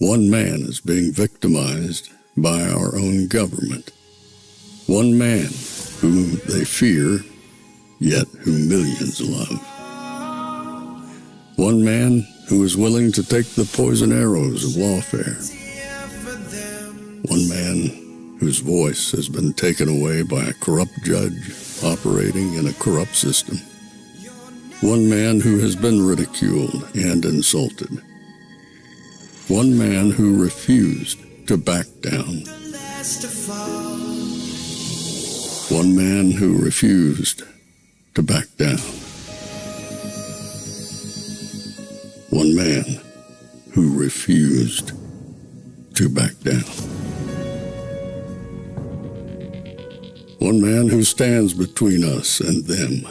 One man is being victimized by our own government. One man whom they fear, yet who millions love. One man who is willing to take the poison arrows of lawfare. One man whose voice has been taken away by a corrupt judge operating in a corrupt system. One man who has been ridiculed and insulted. One man who refused to back down. One man who refused to back down. One man who refused to back down. One man who stands between us and them.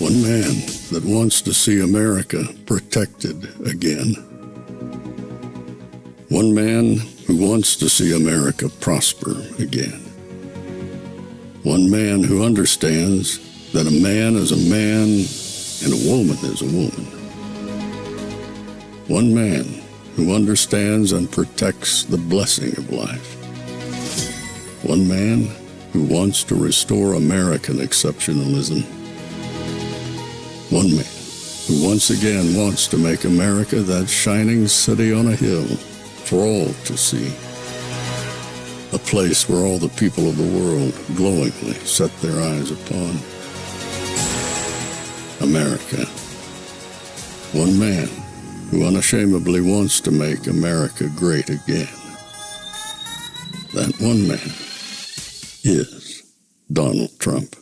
One man that wants to see America protected again. One man who wants to see America prosper again. One man who understands that a man is a man and a woman is a woman. One man who understands and protects the blessing of life. One man who wants to restore American exceptionalism. One man who once again wants to make America that shining city on a hill for all to see. A place where all the people of the world glowingly set their eyes upon. America. One man who unashamedly wants to make America great again. That one man is Donald Trump.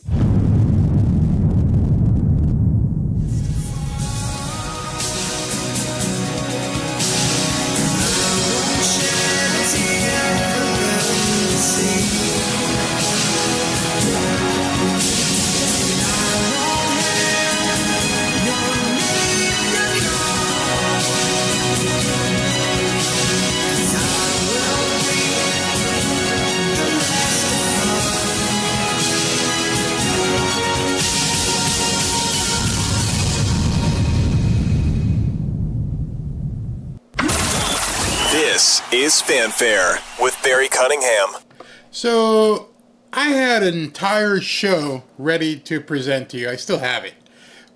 This is Fanfare with Barry Cunningham. So, I had an entire show ready to present to you. I still have it.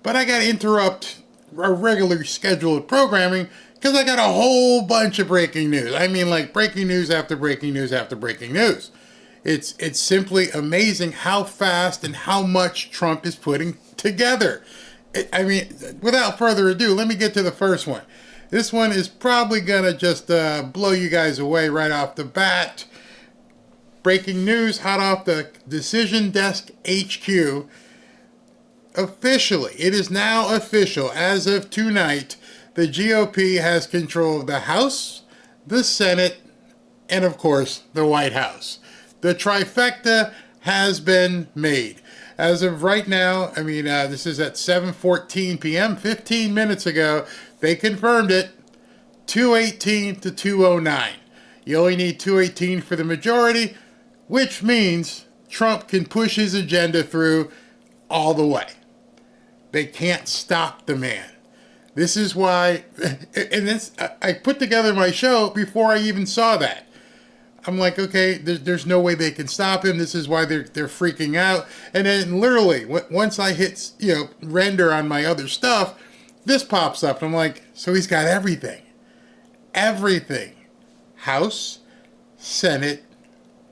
But I got to interrupt our regular scheduled programming because I got a whole bunch of breaking news. I mean, like breaking news after breaking news after breaking news. It's simply amazing how fast and how much Trump is putting together. I mean, without further ado, let me get to the first one. This one is probably going to just blow you guys away right off the bat. Breaking news hot off the Decision Desk HQ. Officially, it is now official. As of tonight, the GOP has control of the House, the Senate, and of course, the White House. The trifecta has been made. As of right now, I mean, this is at 7:14 p.m., 15 minutes ago, they confirmed it, 218 to 209. You only need 218 for the majority, which means Trump can push his agenda through all the way. They can't stop the man. This is why, and this, I put together my show before I even saw that. I'm like, okay, there's no way they can stop him. This is why they're freaking out. And then literally, once I hit, render on my other stuff, this pops up. I'm like, so he's got everything. Everything. House, Senate,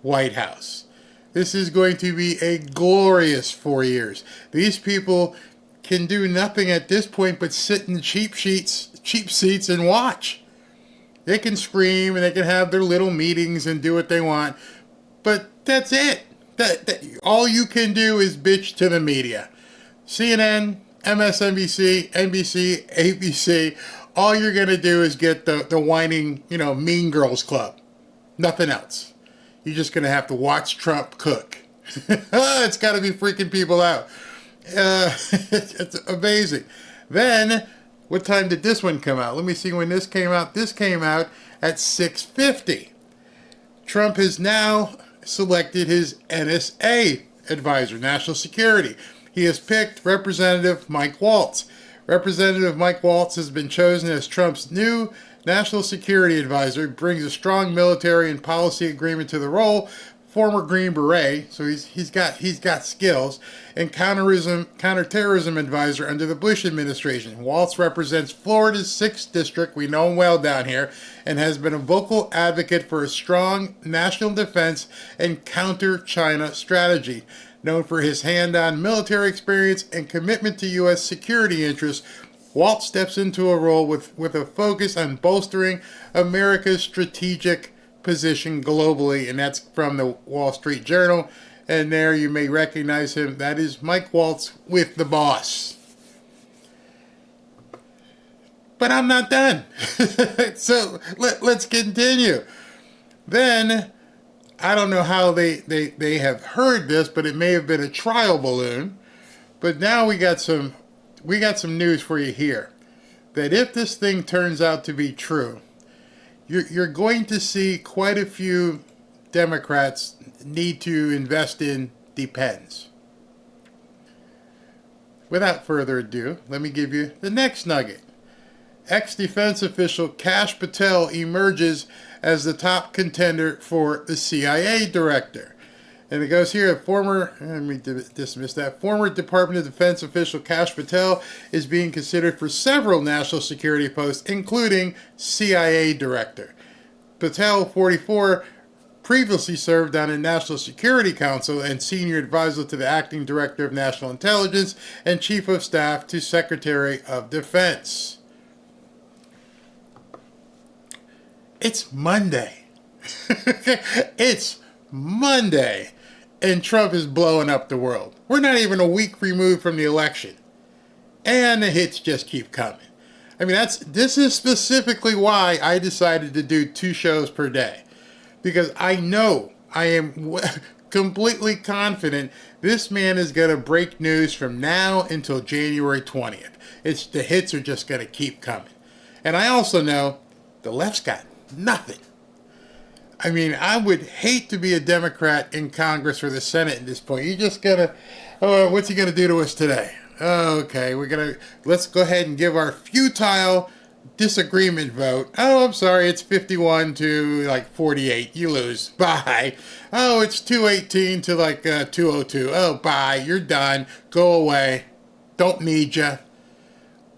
White House. This is going to be a glorious 4 years. These people can do nothing at this point but sit in cheap seats and watch. They can scream and they can have their little meetings and do what they want, but that's it. All you can do is bitch to the media. CNN, MSNBC, NBC, ABC, all you're going to do is get the whining, Mean Girls Club. Nothing else. You're just going to have to watch Trump cook. It's got to be freaking people out. It's amazing. Then, what time did this one come out? Let me see when this came out. This came out at 6:50. Trump has now selected his NSA advisor, National Security. He has picked Representative Mike Waltz. Representative Mike Waltz has been chosen as Trump's new national security advisor. Brings a strong military and policy agreement to the role. Former Green Beret, so he's got skills, and counterterrorism advisor under the Bush administration. Waltz represents Florida's 6th district, we know him well down here, and has been a vocal advocate for a strong national defense and counter-China strategy. Known for his hand-on military experience and commitment to U.S. security interests, Waltz steps into a role with a focus on bolstering America's strategic position globally, and that's from the Wall Street Journal. And there you may recognize him. That is Mike Waltz with the boss. But I'm not done. So let's continue. Then, I don't know how they have heard this, but it may have been a trial balloon. But now we got some news for you here. That if this thing turns out to be true, you're going to see quite a few Democrats need to invest in Depends. Without further ado, let me give you the next nugget. Ex-defense official Kash Patel emerges as the top contender for the CIA director. And it goes here, former Department of Defense official Kash Patel is being considered for several national security posts, including CIA director. Patel, 44, previously served on the National Security Council and senior advisor to the acting director of national intelligence and chief of staff to Secretary of Defense. It's Monday. It's Monday. And Trump is blowing up the world. We're not even a week removed from the election. And the hits just keep coming. I mean, this is specifically why I decided to do 2 shows per day. Because I know, I am completely confident this man is going to break news from now until January 20th. The hits are just going to keep coming. And I also know the left's got nothing. I mean, I would hate to be a Democrat in Congress or the Senate at this point. You just gotta, what's he gonna do to us today? Okay, let's go ahead and give our futile disagreement vote. Oh, I'm sorry, it's 51 to 48. You lose. Bye. Oh, it's 218 to 202. Oh, bye. You're done. Go away. Don't need ya.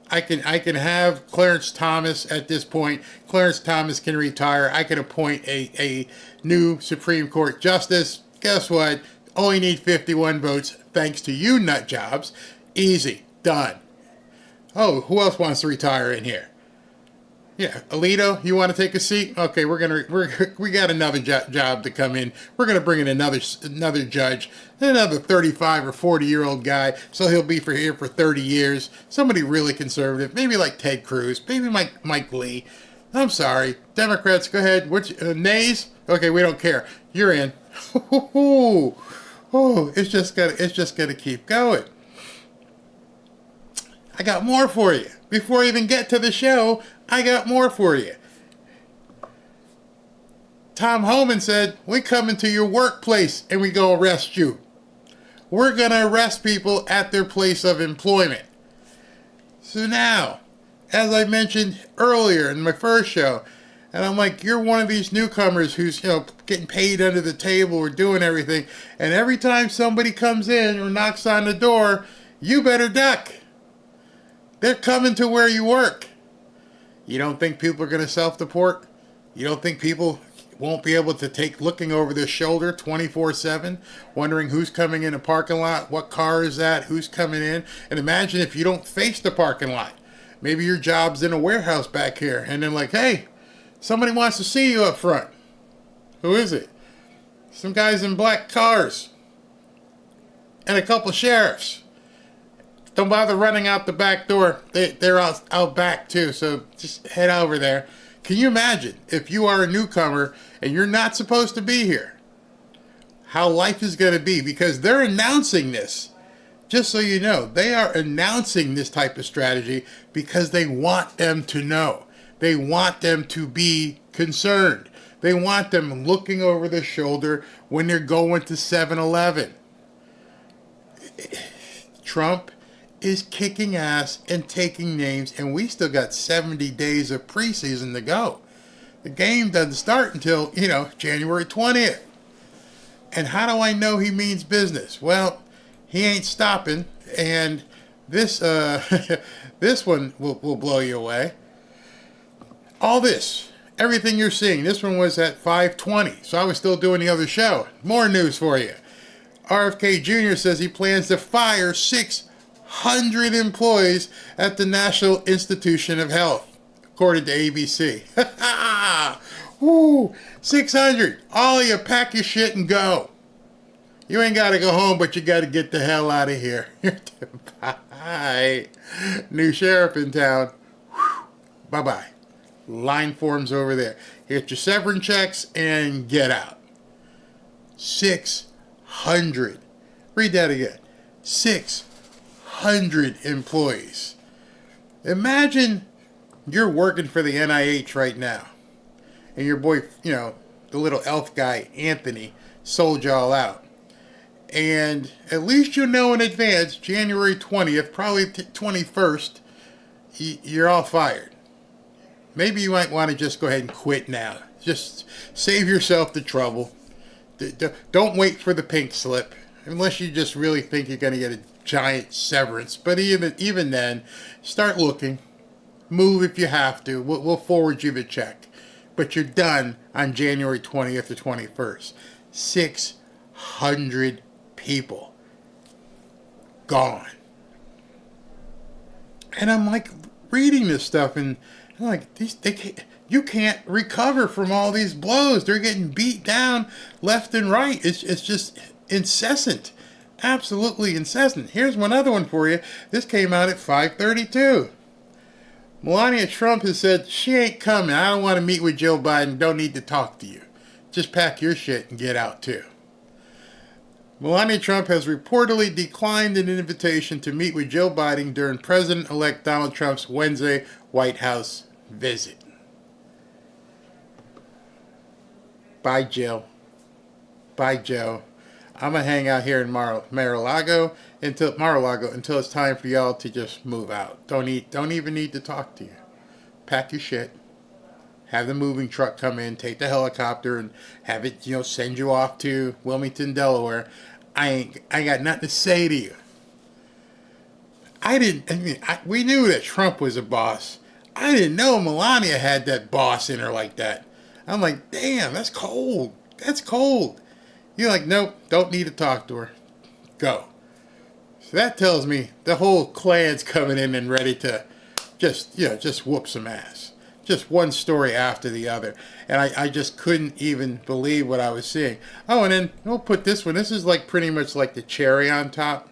I can have Clarence Thomas at this point. Clarence Thomas can retire. I can appoint a new Supreme Court justice. Guess what? Only need 51 votes thanks to you nut jobs. Easy. Done. Oh, who else wants to retire in here? Yeah, Alito, you want to take a seat? Okay, we got another job to come in. We're gonna bring in another judge, another 35 or 40-year-old guy, so he'll be here for 30 years. Somebody really conservative, maybe like Ted Cruz, maybe Mike Lee. I'm sorry, Democrats, go ahead. Nays? Okay, we don't care. You're in. It's just gonna keep going. I got more for you. Before I even get to the show, I got more for you. Tom Homan said, we come into your workplace and we go arrest you. We're going to arrest people at their place of employment. So now, as I mentioned earlier in my first show, and I'm like, you're one of these newcomers who's, getting paid under the table or doing everything, and every time somebody comes in or knocks on the door, you better duck. They're coming to where you work. You don't think people are going to self-deport? You don't think people won't be able to take looking over their shoulder 24/7, wondering who's coming in a parking lot, what car is that, who's coming in? And imagine if you don't face the parking lot. Maybe your job's in a warehouse back here, and then hey, somebody wants to see you up front. Who is it? Some guys in black cars. And a couple sheriffs. Don't bother running out the back door. They're out back too, so just head over there. Can you imagine if you are a newcomer and you're not supposed to be here? How life is going to be, because they're announcing this. Just so you know, they are announcing this type of strategy because they want them to know. They want them to be concerned. They want them looking over their shoulder when they're going to 7-Eleven. Trump is kicking ass and taking names, and we still got 70 days of preseason to go. The game doesn't start until, January 20th. And how do I know he means business? Well, he ain't stopping, and this this one will blow you away. All this, everything you're seeing, this one was at 5:20, so I was still doing the other show. More news for you. RFK Jr. says he plans to fire 600 employees at the National Institution of Health, according to ABC. Woo! 600. All of you, pack your shit and go. You ain't got to go home, but you got to get the hell out of here. Bye. New sheriff in town. Bye-bye. Line forms over there. Get your severance checks and get out. 600. Read that again. 600 employees. Imagine you're working for the NIH right now, and your boy, the little elf guy, Anthony, sold y'all out. And at least you know in advance, January 20th, probably 21st, you're all fired. Maybe you might want to just go ahead and quit now. Just save yourself the trouble. Don't wait for the pink slip, unless you just really think you're going to get a giant severance. But even then, start looking. Move if you have to. We'll forward you the check. But you're done on January 20th or 21st. 600 people gone. And I'm like reading this stuff, and I'm like, you can't recover from all these blows. They're getting beat down left and right. It's just incessant. Absolutely incessant. Here's one other one for you. This came out at 5:32. Melania Trump has said she ain't coming. I don't want to meet with Joe Biden. Don't need to talk to you. Just pack your shit and get out too. Melania Trump has reportedly declined an invitation to meet with Joe Biden during President-elect Donald Trump's Wednesday White House visit. Bye, Jill. Bye, Joe. I'm going to hang out here in Mar-a-Lago until it's time for y'all to just move out. Don't even need to talk to you. Pack your shit. Have the moving truck come in, take the helicopter, and have it, send you off to Wilmington, Delaware. I got nothing to say to you. We knew that Trump was a boss. I didn't know Melania had that boss in her like that. I'm like, damn, that's cold. That's cold. You're like, nope, don't need to talk to her. Go. So that tells me the whole clan's coming in and ready to just whoop some ass. Just one story after the other. And I just couldn't even believe what I was seeing. Oh, and then we'll put this one. This is like pretty much like the cherry on top.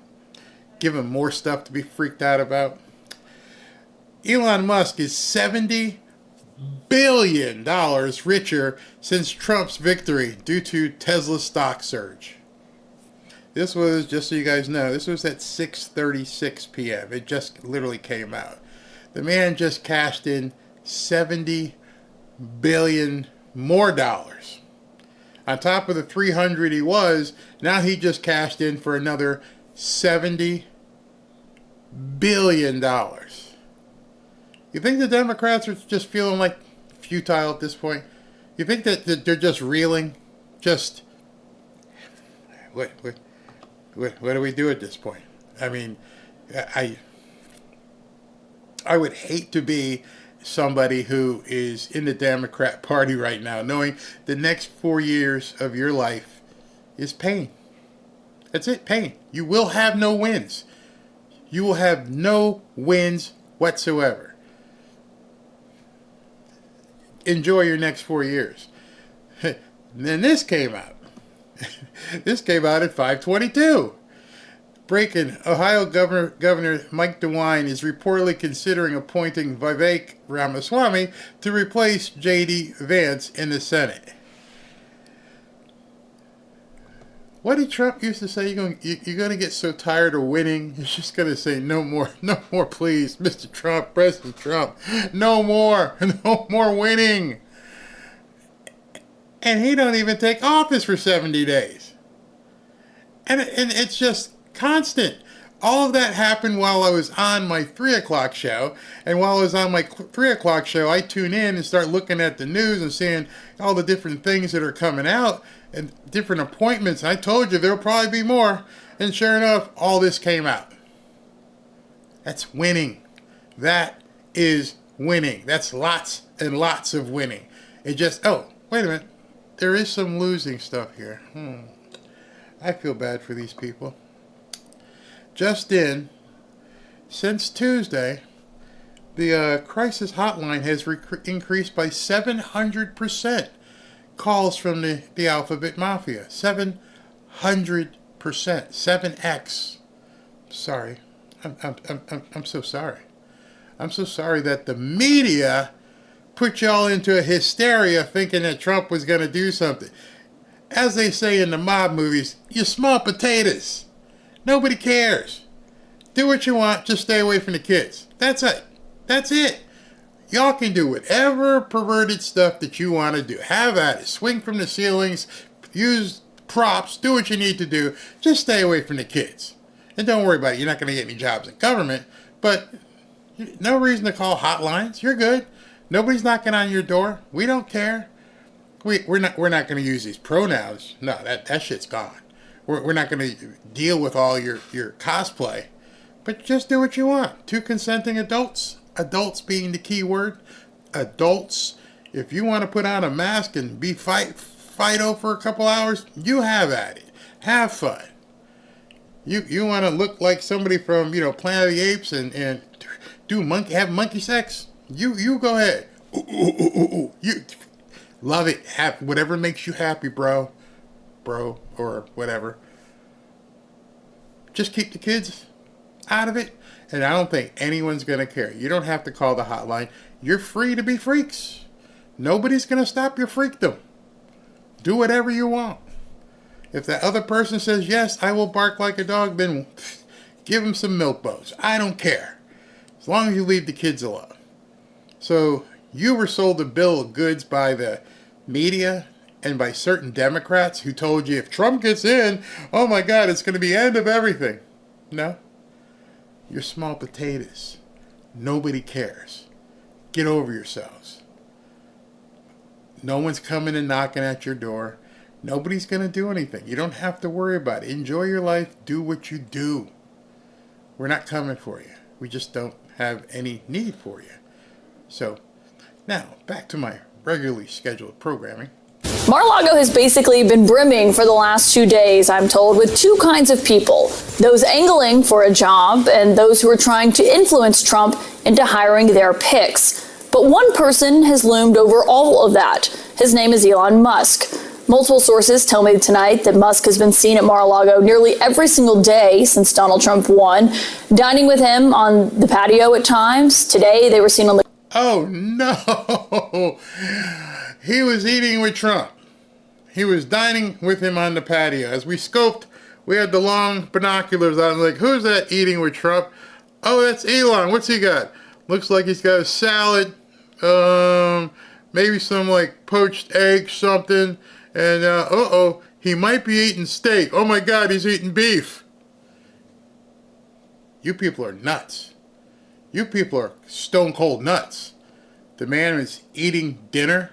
Give him more stuff to be freaked out about. Elon Musk is $70 billion richer since Trump's victory due to Tesla's stock surge. This was, just so you guys know, this was at 6:36 p.m. It just literally came out. The man just cashed in $70 billion more dollars. On top of the 300 he was, now he just cashed in for another $70 billion. You think the Democrats are just feeling like futile at this point? You think that they're just reeling? Just, what do we do at this point? I mean, I would hate to be somebody who is in the Democrat Party right now, knowing the next 4 years of your life is pain. That's it, pain. You will have no wins. You will have no wins whatsoever. Enjoy your next 4 years. Then this came out. This came out at 5:22. Breaking, Ohio Governor Mike DeWine is reportedly considering appointing Vivek Ramaswamy to replace J.D. Vance in the Senate. What did Trump used to say? You're going to get so tired of winning, you're just going to say, no more, please, Mr. Trump, President Trump, no more winning. And he don't even take office for 70 days. And it's just constant. All of that happened while I was on my 3 o'clock show. And while I was on my 3 o'clock show, I tune in and start looking at the news and seeing all the different things that are coming out and different appointments. And I told you there'll probably be more. And sure enough, all this came out. That's winning. That is winning. That's lots and lots of winning. It just, oh, wait a minute. There is some losing stuff here. I feel bad for these people. Just in, since Tuesday, the crisis hotline has increased by 700%. Calls from the Alphabet Mafia. 700%. 7x. Sorry. I'm so sorry. I'm so sorry that the media put y'all into a hysteria thinking that Trump was going to do something. As they say in the mob movies, you small potatoes. Nobody cares. Do what you want, just stay away from the kids. That's it. That's it. Y'all can do whatever perverted stuff that you want to do. Have at it. Swing from the ceilings, use props, do what you need to do. Just stay away from the kids. And don't worry about it. You're not going to get any jobs in government, but no reason to call hotlines. You're good. Nobody's knocking on your door. We don't care. We're not going to use these pronouns. No, that shit's gone. We're not going to deal with all your cosplay, but just do what you want. 2 consenting adults, adults being the key word, adults. If you want to put on a mask and be Fido for a couple hours, you have at it. Have fun. You want to look like somebody from Planet of the Apes and have monkey sex? You go ahead. Ooh. You love it. Have whatever makes you happy, bro, or whatever. Just keep the kids out of it, and I don't think anyone's gonna care. You don't have to call the hotline. You're free to be freaks. Nobody's gonna stop your freakdom. Do whatever you want. If that other person says yes, I will bark like a dog, then give them some milk bones. I don't care, as long as you leave the kids alone. So you were sold a bill of goods by the media and by certain Democrats who told you if Trump gets in, oh my God, it's going to be the end of everything. No. You're small potatoes. Nobody cares. Get over yourselves. No one's coming and knocking at your door. Nobody's going to do anything. You don't have to worry about it. Enjoy your life. Do what you do. We're not coming for you. We just don't have any need for you. So, now, back to my regularly scheduled programming. Mar-a-Lago has basically been brimming for the last 2 days, I'm told, with 2 kinds of people. Those angling for a job and those who are trying to influence Trump into hiring their picks. But one person has loomed over all of that. His name is Elon Musk. Multiple sources tell me tonight that Musk has been seen at Mar-a-Lago nearly every single day since Donald Trump won, dining with him on the patio at times. Today, they were seen on the... Oh, no. He was eating with Trump. He was dining with him on the patio. As we scoped, we had the long binoculars on. Like, who's that eating with Trump? Oh, that's Elon. What's he got? Looks like he's got a salad, maybe some like poached egg something. And, he might be eating steak. Oh my God, he's eating beef. You people are nuts. You people are stone cold nuts. The man is eating dinner,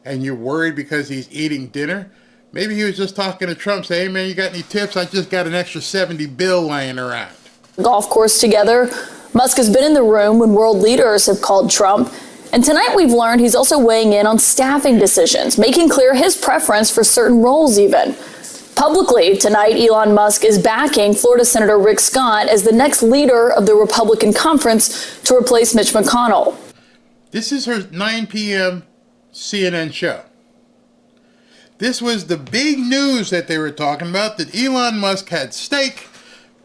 and you're worried because he's eating dinner? Maybe he was just talking to Trump, saying, hey man, you got any tips? I just got an extra 70 bill lying around. Golf course together. Musk has been in the room when world leaders have called Trump. And tonight we've learned he's also weighing in on staffing decisions, making clear his preference for certain roles even. Publicly tonight, Elon Musk is backing Florida Senator Rick Scott as the next leader of the Republican conference to replace Mitch McConnell. This is her 9 p.m. CNN show. This was the big news that they were talking about, that Elon Musk had steak,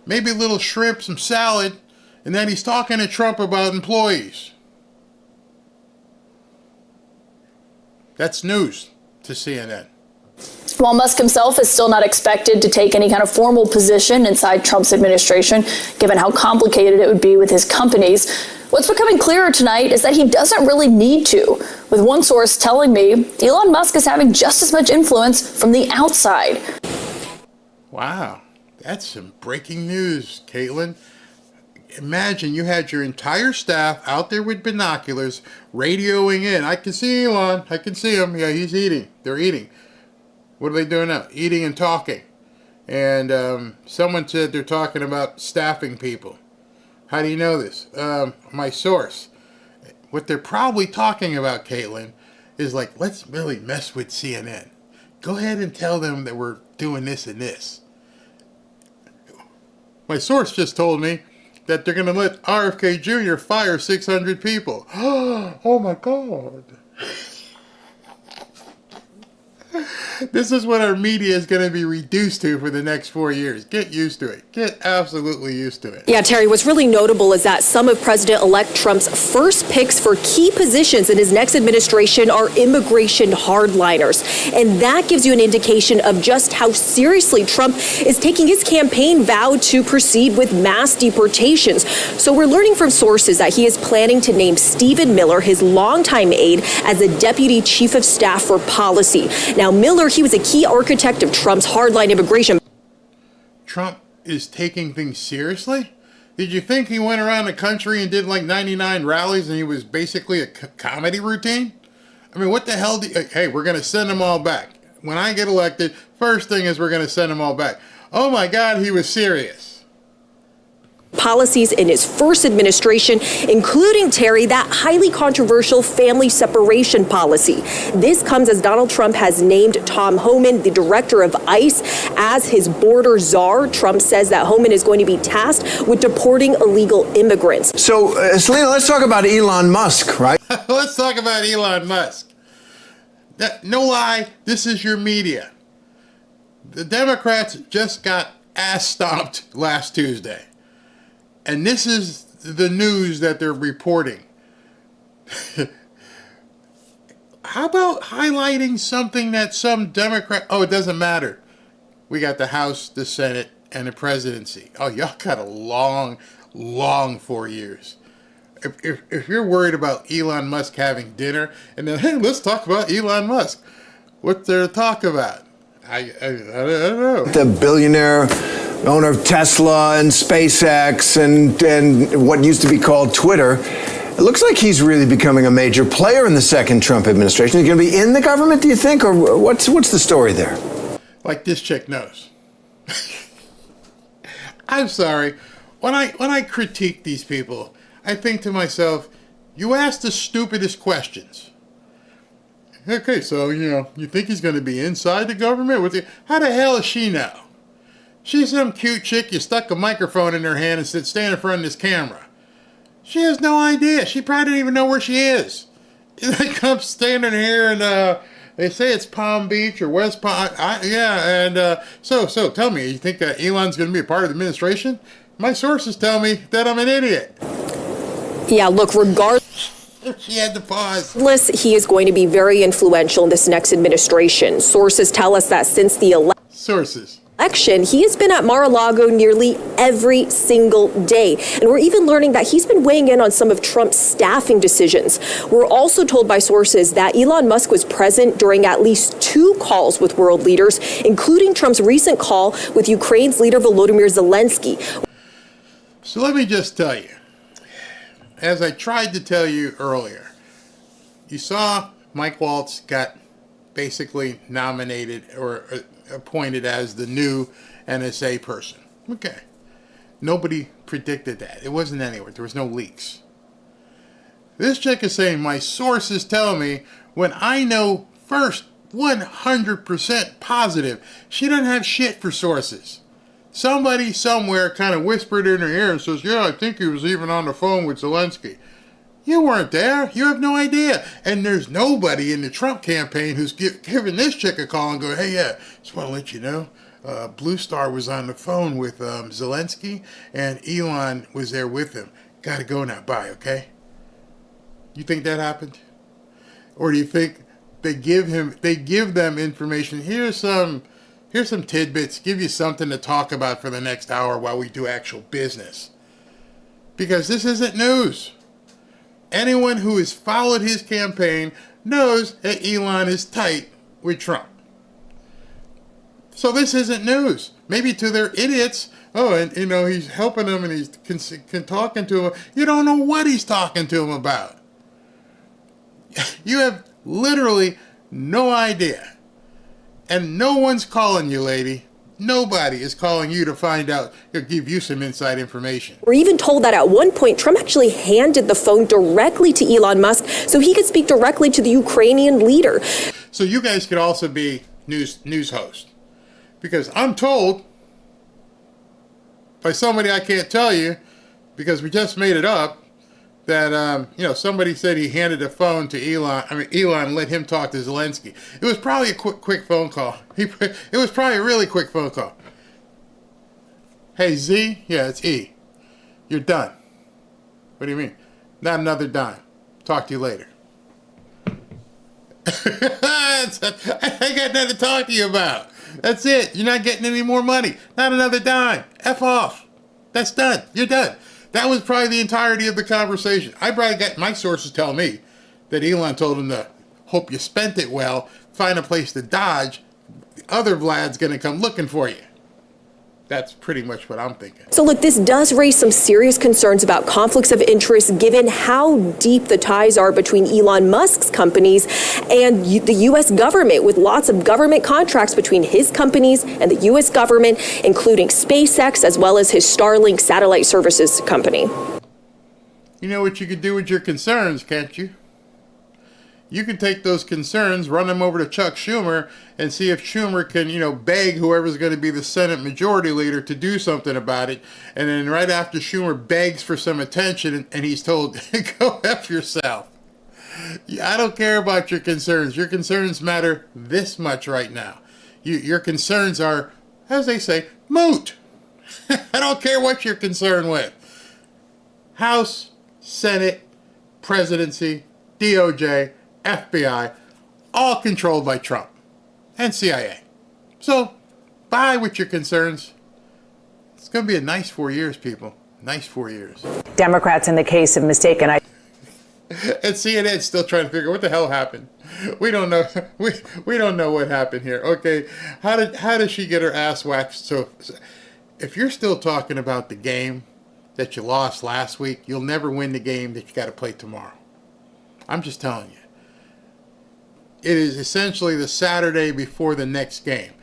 maybe a little shrimp, some salad, and then he's talking to Trump about employees. That's news to CNN. While Musk himself is still not expected to take any kind of formal position inside Trump's administration, given how complicated it would be with his companies, what's becoming clearer tonight is that he doesn't really need to, with one source telling me Elon Musk is having just as much influence from the outside. Wow. That's some breaking news, Caitlin. Imagine you had your entire staff out there with binoculars, radioing in. I can see Elon. I can see him. Yeah, he's eating. They're eating. What are they doing now? Eating and talking. And someone said they're talking about staffing people. How do you know this? My source. What they're probably talking about, Caitlin, is like, let's really mess with CNN. Go ahead and tell them that we're doing this and this. My source just told me that they're going to let RFK Jr. fire 600 people. Oh my God. This is what our media is going to be reduced to for the next 4 years. Get used to it. Get absolutely used to it. Yeah, Terry, what's really notable is that some of President-elect Trump's first picks for key positions in his next administration are immigration hardliners. And that gives you an indication of just how seriously Trump is taking his campaign vow to proceed with mass deportations. So we're learning from sources that he is planning to name Stephen Miller, his longtime aide, as the deputy chief of staff for policy. Now, Miller, he was a key architect of Trump's hardline immigration. Trump is taking things seriously? Did you think he went around the country and did like 99 rallies and he was basically a comedy routine? I mean, what the hell hey, we're going to send them all back. When I get elected, first thing is we're going to send them all back. Oh my God, he was serious. Policies in his first administration, including, Terry, that highly controversial family separation policy. This comes as Donald Trump has named Tom Homan, the director of ICE, as his border czar. Trump says that Homan is going to be tasked with deporting illegal immigrants. So, Selena, let's talk about Elon Musk, right? Let's talk about Elon Musk. No lie, this is your media. The Democrats just got ass stomped last Tuesday. And this is the news that they're reporting. How about highlighting something that some Democrat... Oh, it doesn't matter. We got the House, the Senate, and the presidency. Oh, y'all got a long, long 4 years. If you're worried about Elon Musk having dinner, and then, hey, let's talk about Elon Musk. What's there to talk about? I don't know. The billionaire owner of Tesla and SpaceX and what used to be called Twitter. It looks like he's really becoming a major player in the second Trump administration. He's going to be in the government, do you think? Or what's the story there? Like this chick knows. I'm sorry. When I critique these people, I think to myself, you ask the stupidest questions. Okay, so, you think he's going to be inside the government? How the hell does she know? She's some cute chick, you stuck a microphone in her hand and said, stand in front of this camera. She has no idea. She probably didn't even know where she is. They come standing here and they say it's Palm Beach or West Palm. So tell me, you think Elon's going to be a part of the administration? My sources tell me that I'm an idiot. Yeah, look, regardless... She had to pause. He is going to be very influential in this next administration. Sources tell us that since the election, he has been at Mar-a-Lago nearly every single day. And we're even learning that he's been weighing in on some of Trump's staffing decisions. We're also told by sources that Elon Musk was present during at least 2 calls with world leaders, including Trump's recent call with Ukraine's leader Volodymyr Zelensky. So let me just tell you, as I tried to tell you earlier, you saw Mike Waltz got basically nominated or appointed as the new NSA person. Okay. Nobody predicted that. It wasn't anywhere. There was no leaks. This chick is saying, my sources tell me, when I know first 100% positive, she doesn't have shit for sources. Somebody somewhere kind of whispered in her ear and says, yeah, I think he was even on the phone with Zelensky. You weren't there. You have no idea. And there's nobody in the Trump campaign who's giving this chick a call and go, hey, yeah, just want to let you know, Blue Star was on the phone with Zelensky and Elon was there with him. Got to go now. Bye, okay? You think that happened? Or do you think they give them information? Here's some tidbits, give you something to talk about for the next hour while we do actual business. Because this isn't news. Anyone who has followed his campaign knows that Elon is tight with Trump. So this isn't news. maybe to their idiots. Oh, and he's helping them and he's talking to them. You don't know what he's talking to them about. You have literally no idea. And no one's calling you, lady. Nobody is calling you to find out, to give you some inside information. We're even told that at one point, Trump actually handed the phone directly to Elon Musk so he could speak directly to the Ukrainian leader. So you guys could also be news hosts. Because I'm told by somebody I can't tell you, because we just made it up, that, somebody said he handed a phone to Elon. Elon let him talk to Zelensky. It was probably a quick phone call. It was probably a really quick phone call. Hey, Z? Yeah, it's E. You're done. What do you mean? Not another dime. Talk to you later. I got nothing to talk to you about. That's it. You're not getting any more money. Not another dime. F off. That's done. You're done. That was probably the entirety of the conversation. I probably got my sources tell me that Elon told him to hope you spent it well, find a place to dodge. The other Vlad's going to come looking for you. That's pretty much what I'm thinking. So look, this does raise some serious concerns about conflicts of interest given how deep the ties are between Elon Musk's companies and the U.S. government, with lots of government contracts between his companies and the U.S. government, including SpaceX, as well as his Starlink satellite services company. You know what you could do with your concerns, can't you? You can take those concerns, run them over to Chuck Schumer, and see if Schumer can, beg whoever's going to be the Senate Majority Leader to do something about it. And then right after Schumer begs for some attention and he's told, go F yourself. I don't care about your concerns. Your concerns matter this much right now. Your concerns are, as they say, moot. I don't care what you're concerned with. House, Senate, presidency, DOJ, FBI, all controlled by Trump and CIA. So, bye with your concerns. It's going to be a nice 4 years, people. Nice 4 years. Democrats in the case of mistaken. And CNN's still trying to figure out what the hell happened. We don't know. We don't know what happened here. Okay, how does she get her ass waxed? So, if you're still talking about the game that you lost last week, you'll never win the game that you got to play tomorrow. I'm just telling you. It is essentially the Saturday before the next game.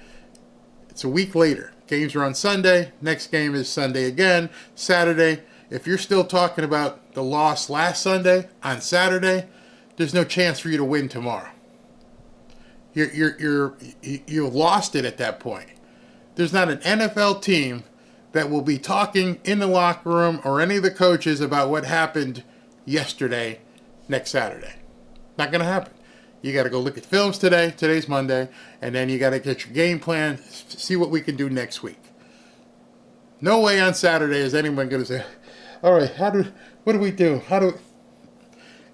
It's a week later. Games are on Sunday. Next game is Sunday again. Saturday. If you're still talking about the loss last Sunday on Saturday, there's no chance for you to win tomorrow. You've lost it at that point. There's not an NFL team that will be talking in the locker room or any of the coaches about what happened yesterday next Saturday. Not going to happen. You got to go look at films today. Today's Monday. And then you got to get your game plan, see what we can do next week. No way on Saturday is anyone going to say, all right, what do we do?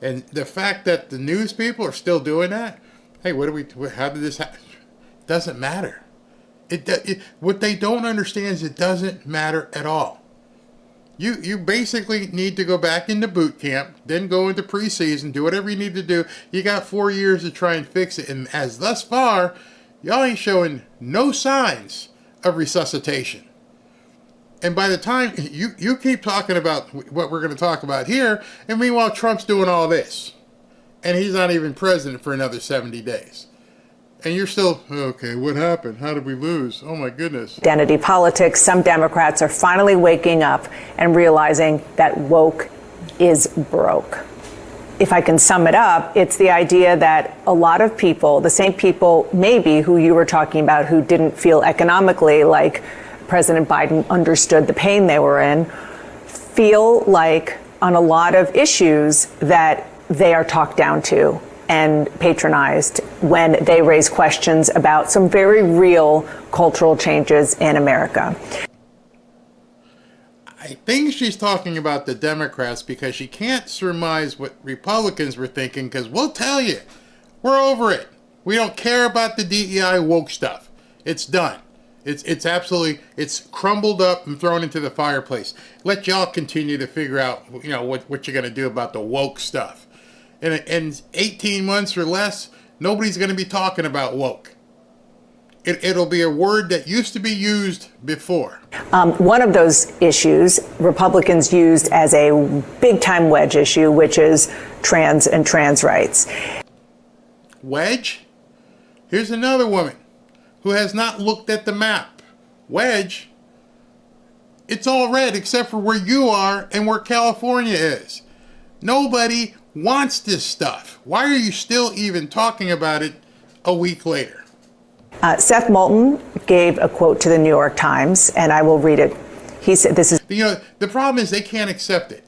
And the fact that the news people are still doing that, hey, how did this happen? Doesn't matter. What they don't understand is it doesn't matter at all. You basically need to go back into boot camp, then go into preseason, do whatever you need to do. You got 4 years to try and fix it. And as thus far, y'all ain't showing no signs of resuscitation. And by the time you keep talking about what we're going to talk about here, and meanwhile Trump's doing all this. And he's not even president for another 70 days. And you're still, okay, what happened? How did we lose? Oh, my goodness. Identity politics. Some Democrats are finally waking up and realizing that woke is broke. If I can sum it up, it's the idea that a lot of people, the same people maybe who you were talking about who didn't feel economically like President Biden understood the pain they were in, feel like on a lot of issues that they are talked down to and patronized when they raise questions about some very real cultural changes in America. I think she's talking about the Democrats because she can't surmise what Republicans were thinking, because we'll tell you, we're over it. We don't care about the DEI woke stuff. It's done. It's absolutely, it's crumbled up and thrown into the fireplace. Let y'all continue to figure out, what you're going to do about the woke stuff. In 18 months or less, nobody's going to be talking about woke. It'll be a word that used to be used before. One of those issues Republicans used as a big-time wedge issue, which is trans and trans rights. Wedge? Here's another woman who has not looked at the map. Wedge? It's all red except for where you are and where California is. Nobody wants this stuff. Why are you still even talking about it a week later? Seth Moulton gave a quote to the New York Times, and I will read it. He said, this is... The problem is they can't accept it.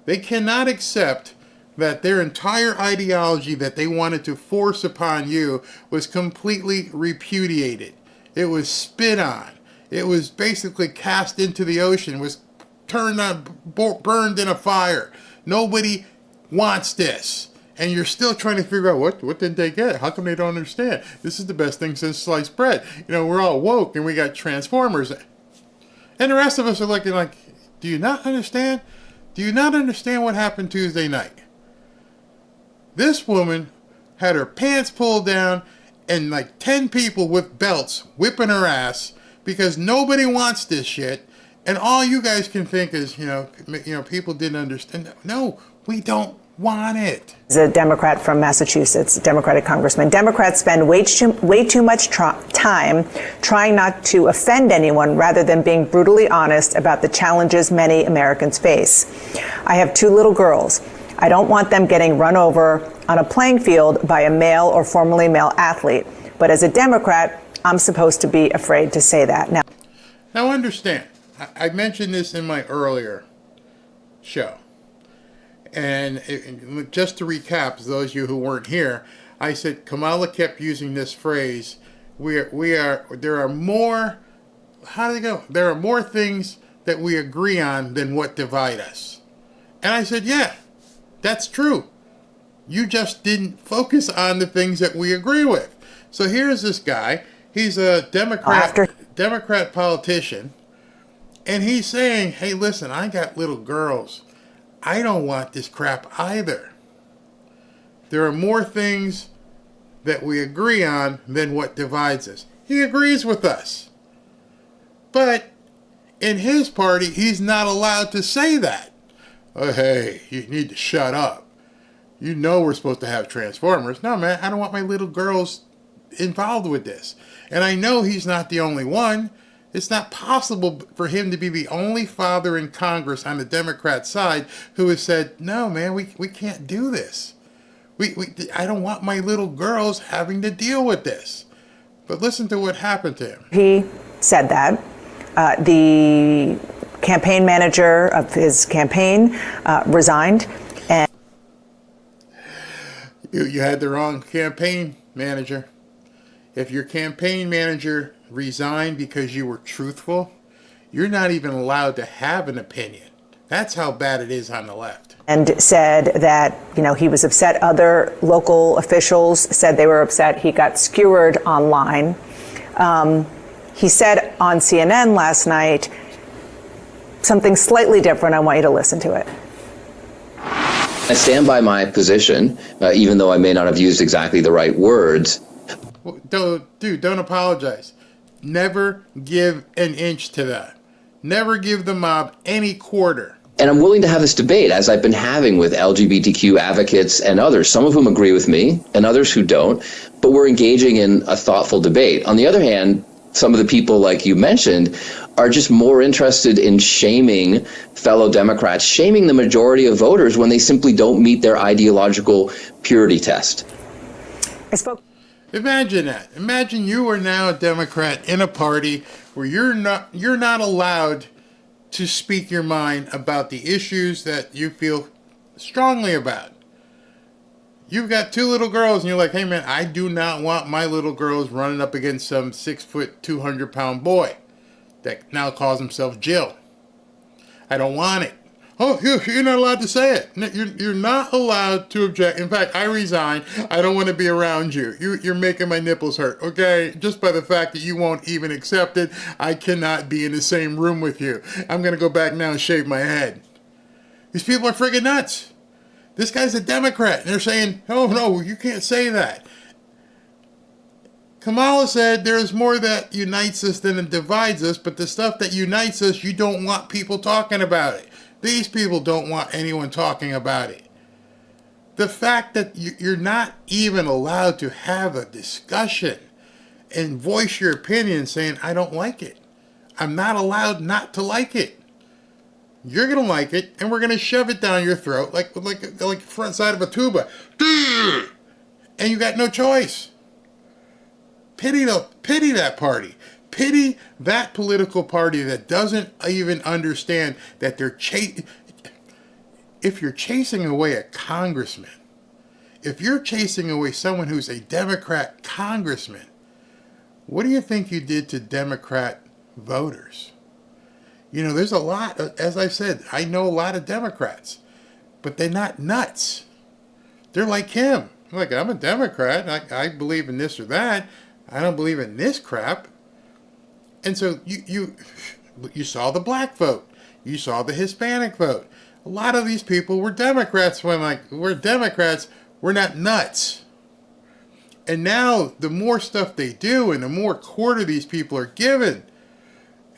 They cannot accept that their entire ideology that they wanted to force upon you was completely repudiated. It was spit on. It was basically cast into the ocean, was turned on, burned in a fire. Nobody wants this. And you're still trying to figure out what did they get? How come they don't understand? This is the best thing since sliced bread. We're all woke and we got transformers. And the rest of us are looking like, do you not understand? Do you not understand what happened Tuesday night? This woman had her pants pulled down and like 10 people with belts whipping her ass because nobody wants this shit. And all you guys can think is, people didn't understand. No, we don't want it. He's a Democrat from Massachusetts, Democratic congressman. Democrats spend way too much time trying not to offend anyone rather than being brutally honest about the challenges many Americans face. I have 2 little girls. I don't want them getting run over on a playing field by a male or formerly male athlete. But as a Democrat, I'm supposed to be afraid to say that. Now understand, I mentioned this in my earlier show. And just to recap, those of you who weren't here, I said Kamala kept using this phrase, there are more, how do they go? There are more things that we agree on than what divide us. And I said, yeah, that's true. You just didn't focus on the things that we agree with. So here's this guy. He's a Democrat politician. And he's saying, hey, listen, I got little girls. I don't want this crap either. There are more things that we agree on than what divides us. He agrees with us. But in his party, he's not allowed to say that. Oh, hey, you need to shut up. You know we're supposed to have transformers. No, man, I don't want my little girls involved with this. And I know he's not the only one. It's not possible for him to be the only father in Congress on the Democrat side who has said, no, man, we can't do this. I don't want my little girls having to deal with this. But listen to what happened to him. He said that. The campaign manager of his campaign resigned. And you had the wrong campaign manager. If your campaign manager resigned because you were truthful, you're not even allowed to have an opinion. That's how bad it is on the left. And said that, he was upset. Other local officials said they were upset. He got skewered online. He said on CNN last night something slightly different. I want you to listen to it. I stand by my position, even though I may not have used exactly the right words. Don't apologize. Never give an inch to that. Never give the mob any quarter. And I'm willing to have this debate, as I've been having with LGBTQ advocates and others, some of whom agree with me and others who don't, but we're engaging in a thoughtful debate. On the other hand, some of the people, like you mentioned, are just more interested in shaming fellow Democrats, shaming the majority of voters when they simply don't meet their ideological purity test. Imagine that. Imagine you are now a Democrat in a party where you're not allowed to speak your mind about the issues that you feel strongly about. You've got 2 little girls and you're like, hey man, I do not want my little girls running up against some 6 foot, 200-pound boy that now calls himself Jill. I don't want it. Oh, you're not allowed to say it. You're not allowed to object. In fact, I resign. I don't want to be around you. You're making my nipples hurt, okay? Just by the fact that you won't even accept it, I cannot be in the same room with you. I'm going to go back now and shave my head. These people are friggin' nuts. This guy's a Democrat, and they're saying, oh, no, you can't say that. Kamala said there's more that unites us than it divides us, but the stuff that unites us, you don't want people talking about it. These people don't want anyone talking about it. The fact that you're not even allowed to have a discussion and voice your opinion saying, I don't like it. I'm not allowed not to like it. You're going to like it, and we're going to shove it down your throat like the front side of a tuba. And you got no choice. Pity that party. Pity that political party that doesn't even understand that they're if you're chasing away a congressman, if you're chasing away someone who's a Democrat congressman, what do you think you did to Democrat voters? You know, there's a lot, as I said, I know a lot of Democrats, but they're not nuts. They're like him. Like, I'm a Democrat. I believe in this or that. I don't believe in this crap. And so you saw the black vote. You saw the Hispanic vote. A lot of these people were Democrats when, like, we're Democrats. We're not nuts. And now the more stuff they do and the more quarter these people are given,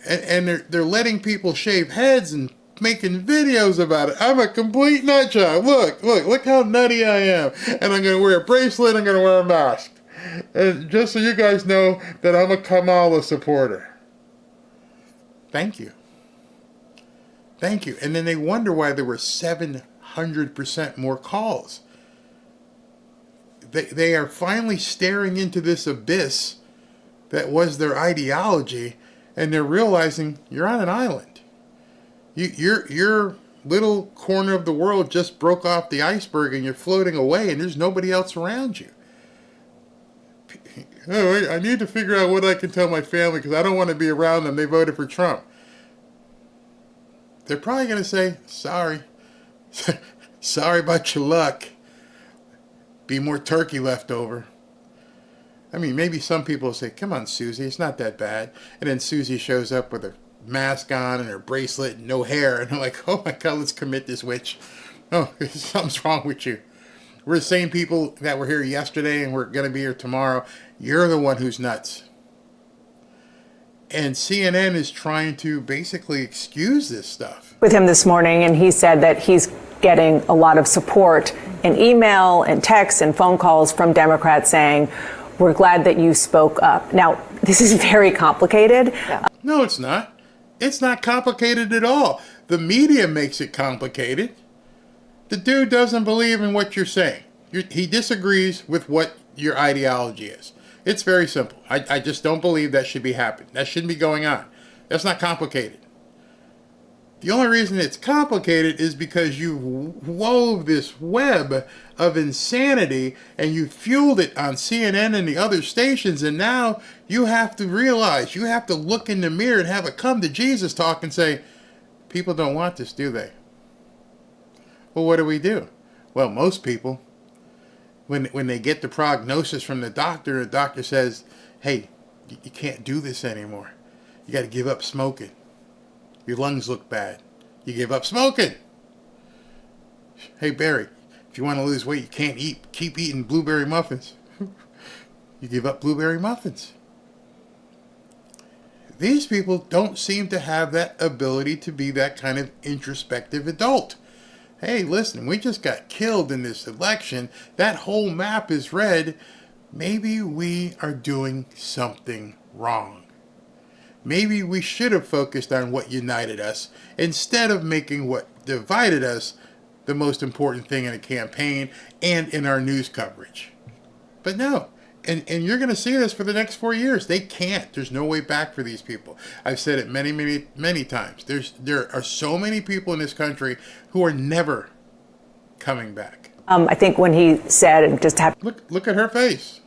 and they're letting people shave heads and making videos about it. I'm a complete nut job. Look how nutty I am. And I'm going to wear a bracelet. I'm going to wear a mask. And just so you guys know that I'm a Kamala supporter. Thank you. Thank you. And then they wonder why there were 700% more calls. They are finally staring into this abyss that was their ideology, and they're realizing you're on an island. Your little corner of the world just broke off the iceberg, and you're floating away, and there's nobody else around you. Oh, I need to figure out what I can tell my family because I don't want to be around them. They voted for Trump. They're probably going to say, sorry. Sorry about your luck. Be more turkey left over. I mean, maybe some people will say, come on, Susie, it's not that bad. And then Susie shows up with her mask on and her bracelet and no hair. And I'm like, oh my God, let's commit this witch. Oh, something's wrong with you. We're the same people that were here yesterday and we're going to be here tomorrow. You're the one who's nuts. And CNN is trying to basically excuse this stuff. With him this morning, and he said that he's getting a lot of support in email and texts and phone calls from Democrats saying, we're glad that you spoke up. Now, this is very complicated. Yeah. No, it's not. It's not complicated at all. The media makes it complicated. The dude doesn't believe in what you're saying. He disagrees with what your ideology is. It's very simple. I just don't believe that should be happening. That shouldn't be going on. That's not complicated. The only reason it's complicated is because you wove this web of insanity and you fueled it on CNN and the other stations, and now you have to realize, you have to look in the mirror and have a come to Jesus talk and say, people don't want this, do they? Well, what do? Well, most people, when they get the prognosis from the doctor says, hey, you can't do this anymore. You got to give up smoking. Your lungs look bad. You give up smoking. Hey, Barry, if you want to lose weight, you can't keep eating blueberry muffins. You give up blueberry muffins. These people don't seem to have that ability to be that kind of introspective adult. Hey, listen, we just got killed in this election. That whole map is red. Maybe we are doing something wrong. Maybe we should have focused on what united us instead of making what divided us the most important thing in a campaign and in our news coverage. But no, and you're going to see this for the next 4 years. They can't. There's no way back for these people. I've said it many, many, many times. There are so many people in this country who are never coming back. I think when he said, and just have look at her face.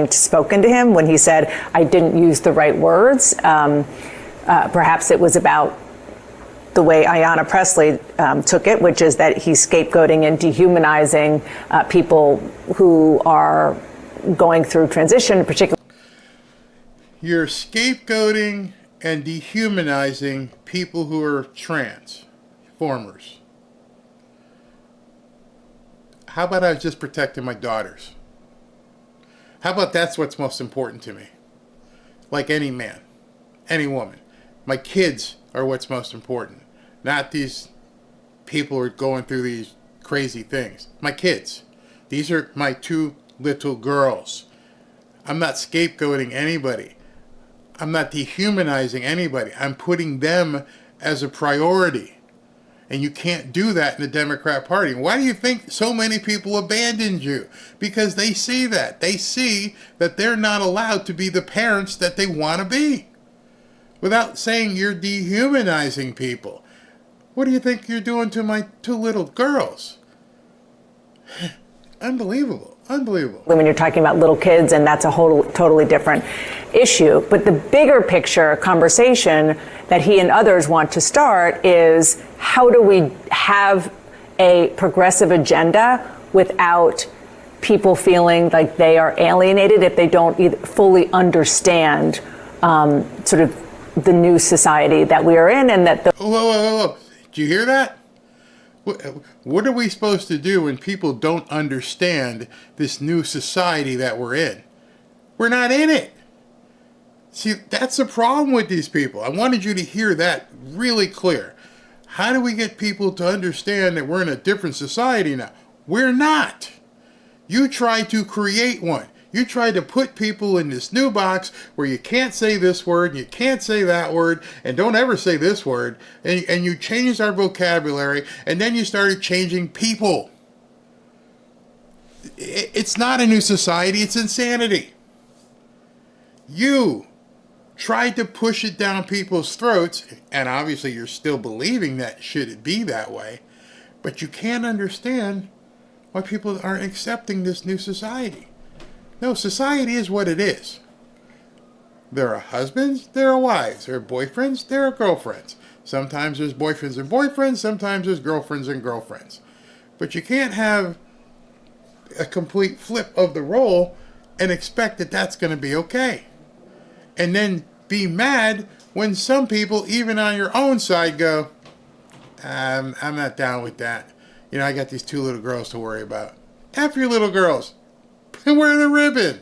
Spoken to him when he said, I didn't use the right words. Perhaps it was about the way Ayanna Pressley took it, which is that he's scapegoating and dehumanizing people who are going through transition, particularly. You're scapegoating and dehumanizing people who are transformers. How about I was just protecting my daughters? How about that's what's most important to me? Like any man, any woman. My kids are what's most important. Not these people who are going through these crazy things. My kids. These are my 2 little girls. I'm not scapegoating anybody. I'm not dehumanizing anybody. I'm putting them as a priority. And you can't do that in the Democrat Party. Why do you think so many people abandoned you? Because they see that. They see that they're not allowed to be the parents that they want to be. Without saying you're dehumanizing people. What do you think you're doing to my 2 little girls? Unbelievable. Unbelievable. When you're talking about little kids, and that's a whole totally different issue. But the bigger picture conversation that he and others want to start is, how do we have a progressive agenda without people feeling like they are alienated if they don't fully understand sort of the new society that we are in, and that the... Whoa. Did you hear that? What are we supposed to do when people don't understand this new society that we're in? We're not in it. See, that's the problem with these people. I wanted you to hear that really clear. How do we get people to understand that we're in a different society now? We're not. You try to create one. You try to put people in this new box where you can't say this word, and you can't say that word, and don't ever say this word, and you changed our vocabulary, and then you started changing people. It's not a new society, it's insanity. You tried to push it down people's throats, and obviously you're still believing that should it be that way, but you can't understand why people aren't accepting this new society. No, society is what it is. There are husbands, there are wives, there are boyfriends, there are girlfriends. Sometimes there's boyfriends and boyfriends, sometimes there's girlfriends and girlfriends. But you can't have a complete flip of the role and expect that that's going to be okay. And then be mad when some people, even on your own side, go, I'm not down with that. You know, I got these 2 little girls to worry about. F your little girls. And wear the ribbon.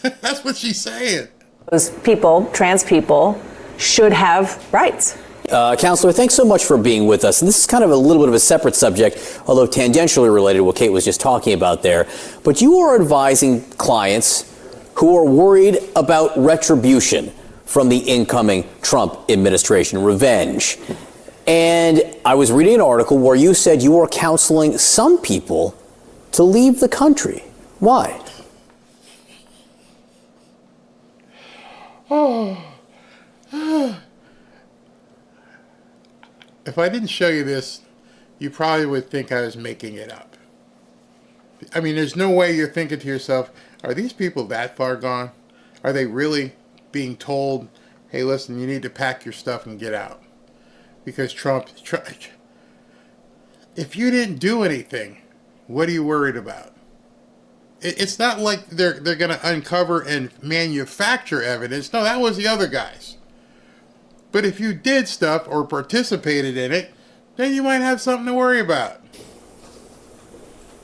That's what she's saying. Those people, trans people, should have rights. Counselor, thanks so much for being with us. And this is kind of a little bit of a separate subject, although tangentially related to what Kate was just talking about there. But you are advising clients who are worried about retribution from the incoming Trump administration, revenge. And I was reading an article where you said you are counseling some people to leave the country. Why? If I didn't show you this, you probably would think I was making it up. I mean, there's no way you're thinking to yourself, are these people that far gone? Are they really being told, hey, listen, you need to pack your stuff and get out? Because Trump, if you didn't do anything, what are you worried about? It's not like they're going to uncover and manufacture evidence. No, that was the other guys. But if you did stuff or participated in it, then you might have something to worry about.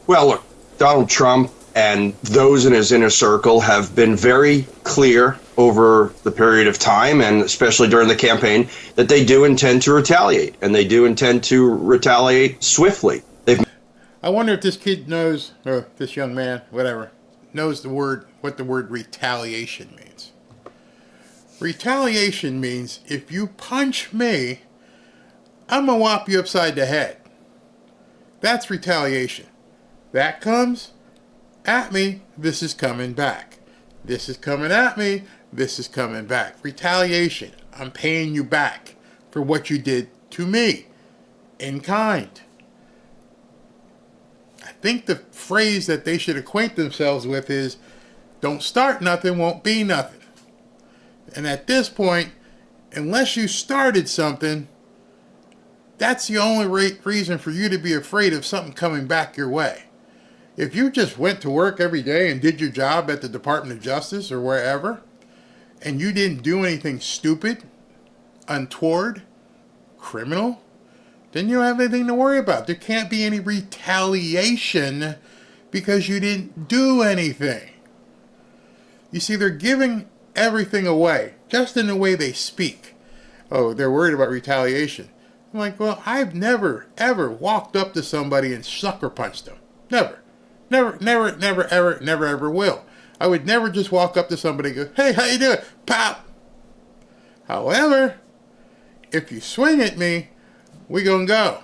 Well, look, Donald Trump and those in his inner circle have been very clear over the period of time, and especially during the campaign, that they do intend to retaliate, and they do intend to retaliate swiftly. I wonder if this kid knows, or this young man, whatever, knows what the word retaliation means. Retaliation means if you punch me, I'm going to whop you upside the head. That's retaliation. That comes at me, this is coming back. This is coming at me, this is coming back. Retaliation. I'm paying you back for what you did to me in kind. I think the phrase that they should acquaint themselves with is, don't start nothing, won't be nothing. And at this point, unless you started something, that's the only reason for you to be afraid of something coming back your way. If you just went to work every day and did your job at the Department of Justice or wherever, and you didn't do anything stupid, untoward, criminal, then you don't have anything to worry about. There can't be any retaliation because you didn't do anything. You see, they're giving everything away, just in the way they speak. Oh, they're worried about retaliation. I'm like, well, I've never, ever walked up to somebody and sucker punched them. Never. Never, never, never, ever, never, ever will. I would never just walk up to somebody and go, hey, how you doing? Pop! However, if you swing at me, we gonna go.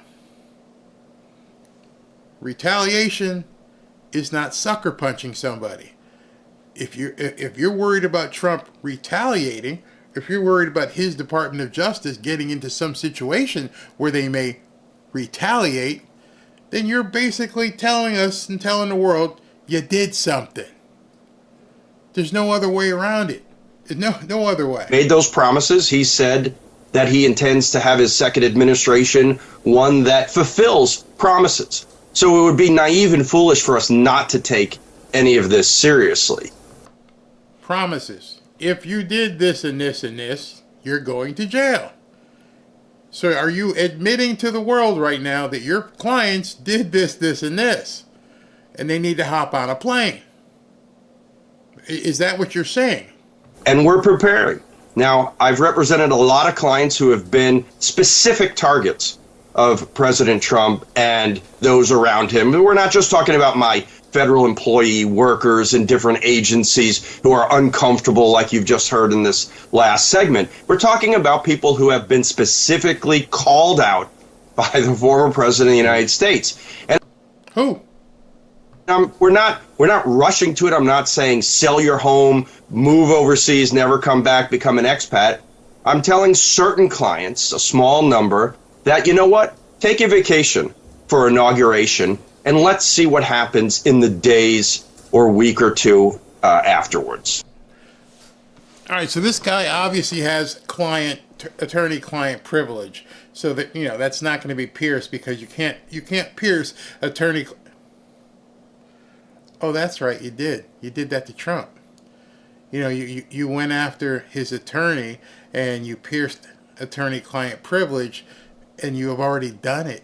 Retaliation is not sucker punching somebody. If you're worried about Trump retaliating, if you're worried about his Department of Justice getting into some situation where they may retaliate, then you're basically telling us and telling the world you did something. There's no other way around it. There's no other way. Made those promises. He said that he intends to have his second administration one that fulfills promises. So it would be naive and foolish for us not to take any of this seriously. Promises. If you did this and this and this, you're going to jail. So are you admitting to the world right now that your clients did this, this, and this, and they need to hop on a plane? Is that what you're saying? And we're preparing. Now, I've represented a lot of clients who have been specific targets of President Trump and those around him. We're not just talking about my federal employee workers in different agencies who are uncomfortable, like you've just heard in this last segment. We're talking about people who have been specifically called out by the former president of the United States. And who? We're not rushing to it. I'm not saying sell your home, move overseas, never come back, become an expat. I'm telling certain clients, a small number, that, you know what, take a vacation for inauguration and let's see what happens in the days or week or two afterwards. All right, so this guy obviously has attorney-client privilege, so that that's not going to be pierced because you can't pierce attorney. Oh, that's right, you did that to Trump. You went after his attorney and you pierced attorney-client privilege, and you have already done it.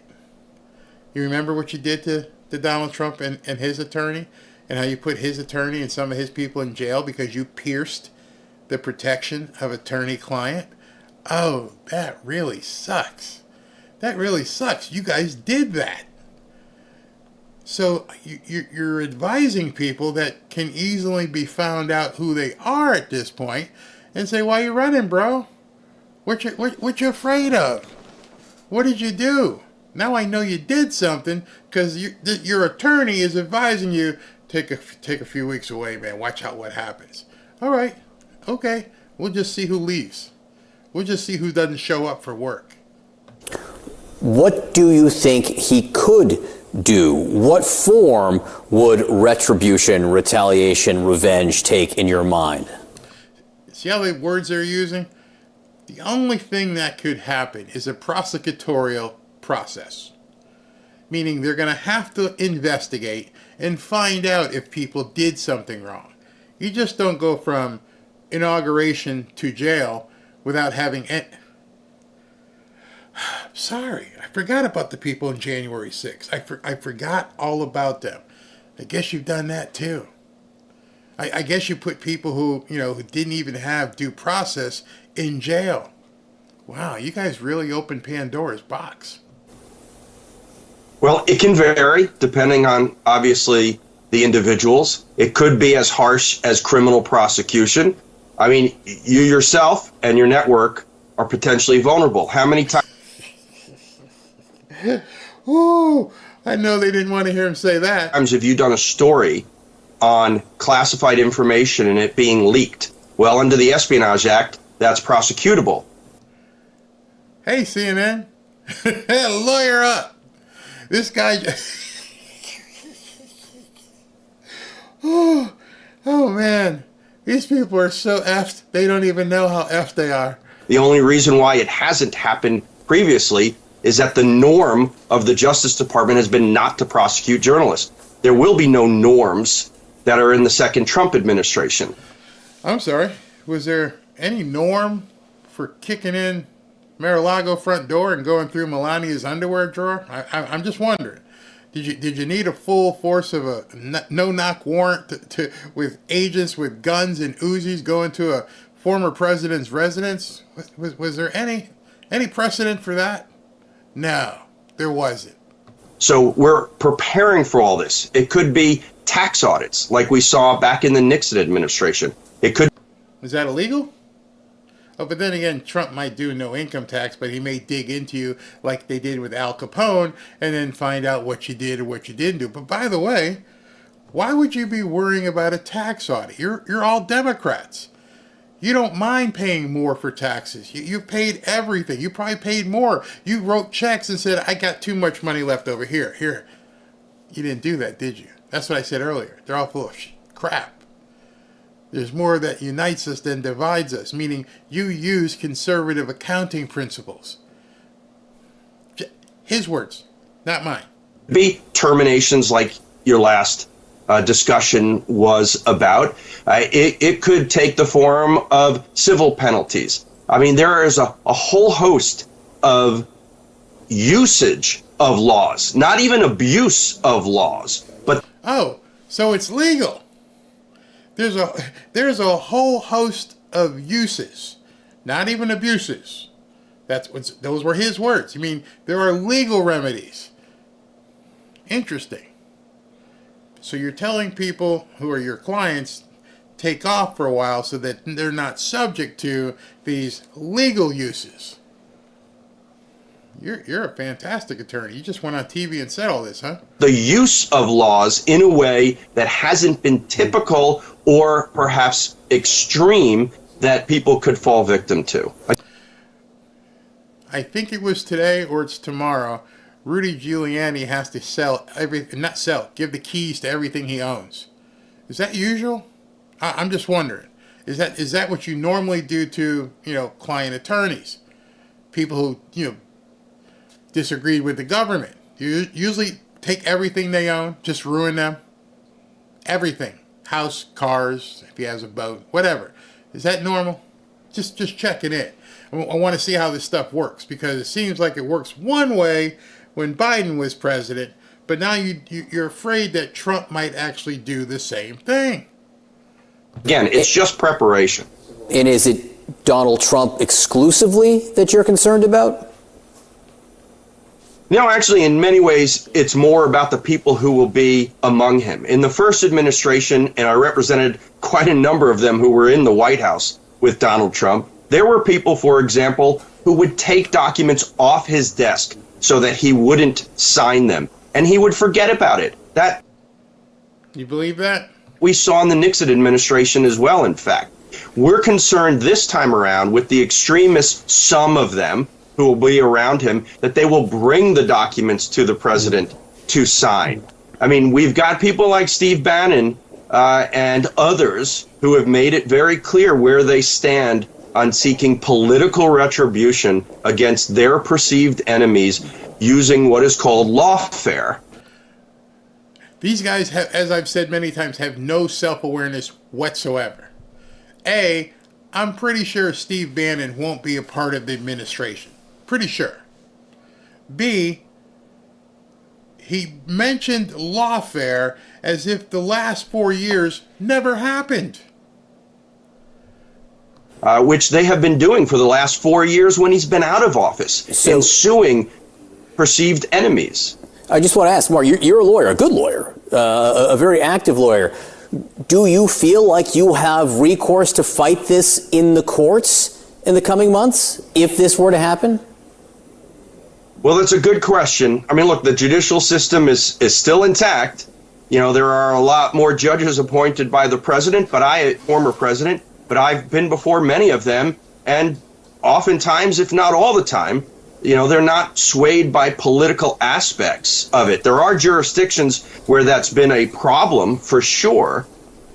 You remember what you did to Donald Trump and his attorney, and how you put his attorney and some of his people in jail because you pierced the protection of attorney-client? Oh, that really sucks. That really sucks. You guys did that. So you're advising people that can easily be found out who they are at this point and say, why you running, bro? What you afraid of? What did you do? Now I know you did something because your attorney is advising you, take a few weeks away, man. Watch out what happens. All right. Okay. We'll just see who leaves. We'll just see who doesn't show up for work. What do you think he could do? What form would retribution, retaliation, revenge take in your mind? See how the words they're using? The only thing that could happen is a prosecutorial process. Meaning they're going to have to investigate and find out if people did something wrong. You just don't go from inauguration to jail without having Sorry, I forgot about the people on January 6th. I forgot all about them. I guess you've done that too. I guess you put people who didn't even have due process in jail. Wow, you guys really opened Pandora's box. Well, it can vary depending on, obviously, the individuals. It could be as harsh as criminal prosecution. I mean, you yourself and your network are potentially vulnerable. How many times? Ooh, I know they didn't want to hear him say that. Times have you done a story on classified information and it being leaked? Well, under the Espionage Act, that's prosecutable. Hey, CNN, lawyer up. This guy. oh man, these people are so effed. They don't even know how effed they are. The only reason why it hasn't happened previously is that the norm of the Justice Department has been not to prosecute journalists. There will be no norms that are in the second Trump administration. I'm sorry. Was there any norm for kicking in Mar-a-Lago front door and going through Melania's underwear drawer? I'm just wondering. Did you need a full force of a no-knock warrant with agents with guns and Uzis going to a former president's residence? Was there any precedent for that? No, there wasn't. So we're preparing for all this. It could be tax audits like we saw back in the Nixon administration. It could. Is that illegal? Oh, but then again, Trump might do no income tax, but he may dig into you like they did with Al Capone and then find out what you did or what you didn't do. But by the way, why would you be worrying about a tax audit? You're all Democrats. You don't mind paying more for taxes. You've paid everything. You probably paid more. You wrote checks and said, I got too much money left over here. Here. You didn't do that, did you? That's what I said earlier. They're all full of crap. There's more that unites us than divides us, meaning you use conservative accounting principles. His words, not mine. Be terminations like your last discussion was about. It could take the form of civil penalties. I mean, there is a whole host of usage of laws, not even abuse of laws, but... Oh, so it's legal. There's a whole host of uses, not even abuses. Those were his words. I mean, there are legal remedies. Interesting. So you're telling people who are your clients, take off for a while so that they're not subject to these legal uses. You're a fantastic attorney. You just went on TV and said all this, huh? The use of laws in a way that hasn't been typical or perhaps extreme that people could fall victim to. I think it was today or it's tomorrow. Rudy Giuliani has to give the keys to everything he owns. Is that usual? I'm just wondering. Is that what you normally do to, client attorneys? People who, disagreed with the government. You usually take everything they own, just ruin them. Everything. House, cars, if he has a boat, whatever. Is that normal? Just check it in. I want to see how this stuff works, because it seems like it works one way when Biden was president, but now you're afraid that Trump might actually do the same thing. Again, it's just preparation. And is it Donald Trump exclusively that you're concerned about? Actually, in many ways, it's more about the people who will be among him. In the first administration, and I represented quite a number of them who were in the White House with Donald Trump, there were people, for example, who would take documents off his desk so that he wouldn't sign them, and he would forget about it. You believe that? We saw in the Nixon administration as well, in fact. We're concerned this time around with the extremists, some of them, who will be around him, that they will bring the documents to the president to sign. I mean, we've got people like Steve Bannon and others who have made it very clear where they stand on seeking political retribution against their perceived enemies using what is called lawfare. These guys, as I've said many times, have no self-awareness whatsoever. I'm pretty sure Steve Bannon won't be a part of the administration. Pretty sure. B, he mentioned lawfare as if the last 4 years never happened. Which they have been doing for the last 4 years when he's been out of office, and suing perceived enemies. I just want to ask, Mark, you're a lawyer, a good lawyer, a very active lawyer. Do you feel like you have recourse to fight this in the courts in the coming months, if this were to happen? Well, that's a good question. I mean, look, the judicial system is still intact. There are a lot more judges appointed by the president, former president, but I've been before many of them, and oftentimes, if not all the time, they're not swayed by political aspects of it. There are jurisdictions where that's been a problem, for sure.